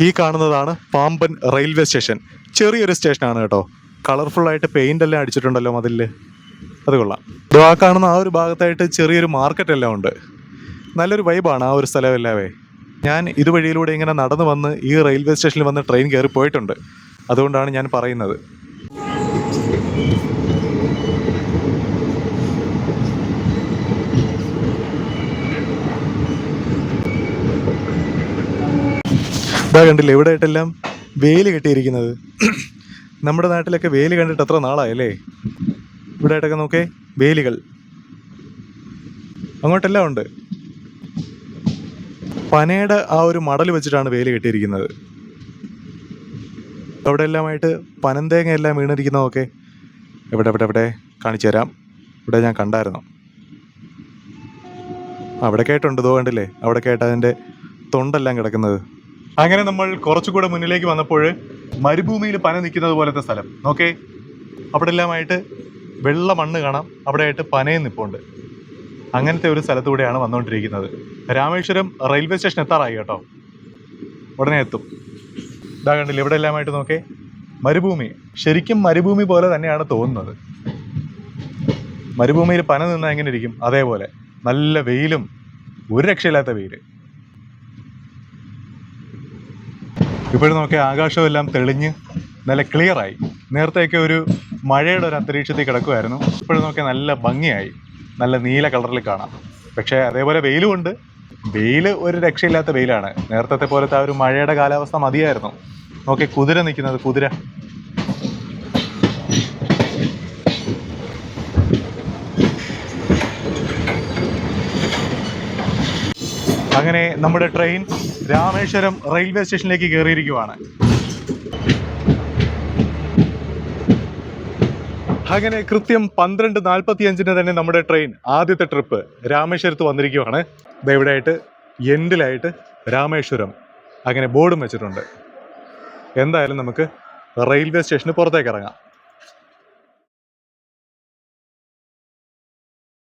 ഈ കാണുന്നതാണ് പാമ്പൻ റെയിൽവേ സ്റ്റേഷൻ. ചെറിയൊരു സ്റ്റേഷനാണ് കേട്ടോ. കളർഫുള്ളായിട്ട് പെയിൻ്റ് എല്ലാം അടിച്ചിട്ടുണ്ടല്ലോ മതിലിൽ, അത് കൊള്ളാം. ആ കാണുന്ന ആ ഒരു ഭാഗത്തായിട്ട് ചെറിയൊരു മാർക്കറ്റ് എല്ലാം ഉണ്ട്. നല്ലൊരു വൈബാണ് ആ ഒരു സ്ഥലം എല്ലാവേ. ഞാൻ ഇതുവഴിയിലൂടെ ഇങ്ങനെ നടന്നു വന്ന് ഈ റെയിൽവേ സ്റ്റേഷനിൽ വന്ന് ട്രെയിൻ കയറി പോയിട്ടുണ്ട്. അതുകൊണ്ടാണ് ഞാൻ പറയുന്നത്. ഇതാ കണ്ടില്ലേ ഇവിടെ ആയിട്ടെല്ലാം വേലി കെട്ടിയിരിക്കുന്നത്. നമ്മുടെ നാട്ടിലൊക്കെ വേലി കണ്ടിട്ട് എത്ര നാളായല്ലേ. ഇവിടെ ആയിട്ടൊക്കെ നോക്കേ, വേലികൾ അങ്ങോട്ടെല്ലാം ഉണ്ട്. പനയുടെ ആ ഒരു മടൽ വെച്ചിട്ടാണ് വേലി കെട്ടിയിരിക്കുന്നത്. അവിടെ എല്ലാമായിട്ട് പനന്തേങ്ങ എല്ലാം വീണിരിക്കുന്നതൊക്കെ എവിടെ കാണിച്ചു തരാം. ഇവിടെ ഞാൻ കണ്ടായിരുന്നു. അവിടെ കേട്ടുണ്ട്, ഇതോ കണ്ടില്ലേ, അവിടെ കേട്ട് അതിൻ്റെ തൊണ്ടെല്ലാം കിടക്കുന്നത്. അങ്ങനെ നമ്മൾ കുറച്ചുകൂടെ മുന്നിലേക്ക് വന്നപ്പോൾ മരുഭൂമിയിൽ പന നിൽക്കുന്നത് പോലത്തെ സ്ഥലം നോക്കേ. അവിടെ എല്ലാമായിട്ട് വെള്ള മണ്ണ് കാണാം, അവിടെ ആയിട്ട് പനയും നിൽപ്പുണ്ട്. അങ്ങനത്തെ ഒരു സ്ഥലത്തൂടെയാണ് വന്നുകൊണ്ടിരിക്കുന്നത്. രാമേശ്വരം റെയിൽവേ സ്റ്റേഷൻ എത്താറായി കേട്ടോ, ഉടനെ എത്തും. ഇതാ കണ്ടില്ല ഇവിടെ എല്ലാമായിട്ട് നോക്കേ, മരുഭൂമി. ശരിക്കും മരുഭൂമി പോലെ തന്നെയാണ് തോന്നുന്നത്. മരുഭൂമിയിൽ പന നിന്നാൽ എങ്ങനെ ഇരിക്കും, അതേപോലെ നല്ല വെയിലും, ഒരു രക്ഷയില്ലാത്ത വെയിൽ. ഇപ്പോഴും നോക്കി ആകാശമെല്ലാം തെളിഞ്ഞ് നല്ല ക്ലിയറായി. നേരത്തെയൊക്കെ ഒരു മഴയുടെ ഒരു അന്തരീക്ഷത്തിൽ കിടക്കുമായിരുന്നു. ഇപ്പോഴും നോക്കി നല്ല ഭംഗിയായി, നല്ല നീല കളറിൽ കാണാം. പക്ഷേ അതേപോലെ വെയിലുമുണ്ട്. വെയിൽ ഒരു രക്ഷയില്ലാത്ത വെയിലാണ്. നേരത്തെ പോലത്തെ ആ ഒരു മഴയുടെ കാലാവസ്ഥ മതിയായിരുന്നു. നോക്കി കുതിര നിൽക്കുന്നത്, കുതിര. അങ്ങനെ നമ്മുടെ ട്രെയിൻ രാമേശ്വരം റെയിൽവേ സ്റ്റേഷനിലേക്ക് കയറിയിരിക്കുവാണ്. അങ്ങനെ കൃത്യം 12:45 തന്നെ നമ്മുടെ ട്രെയിൻ ആദ്യത്തെ ട്രിപ്പ് രാമേശ്വരത്ത് വന്നിരിക്കുവാണ്. ഇവിടെയായിട്ട് എൻഡിലായിട്ട് രാമേശ്വരം അങ്ങനെ ബോർഡും വെച്ചിട്ടുണ്ട്. എന്തായാലും നമുക്ക് റെയിൽവേ സ്റ്റേഷന് പുറത്തേക്ക് ഇറങ്ങാം.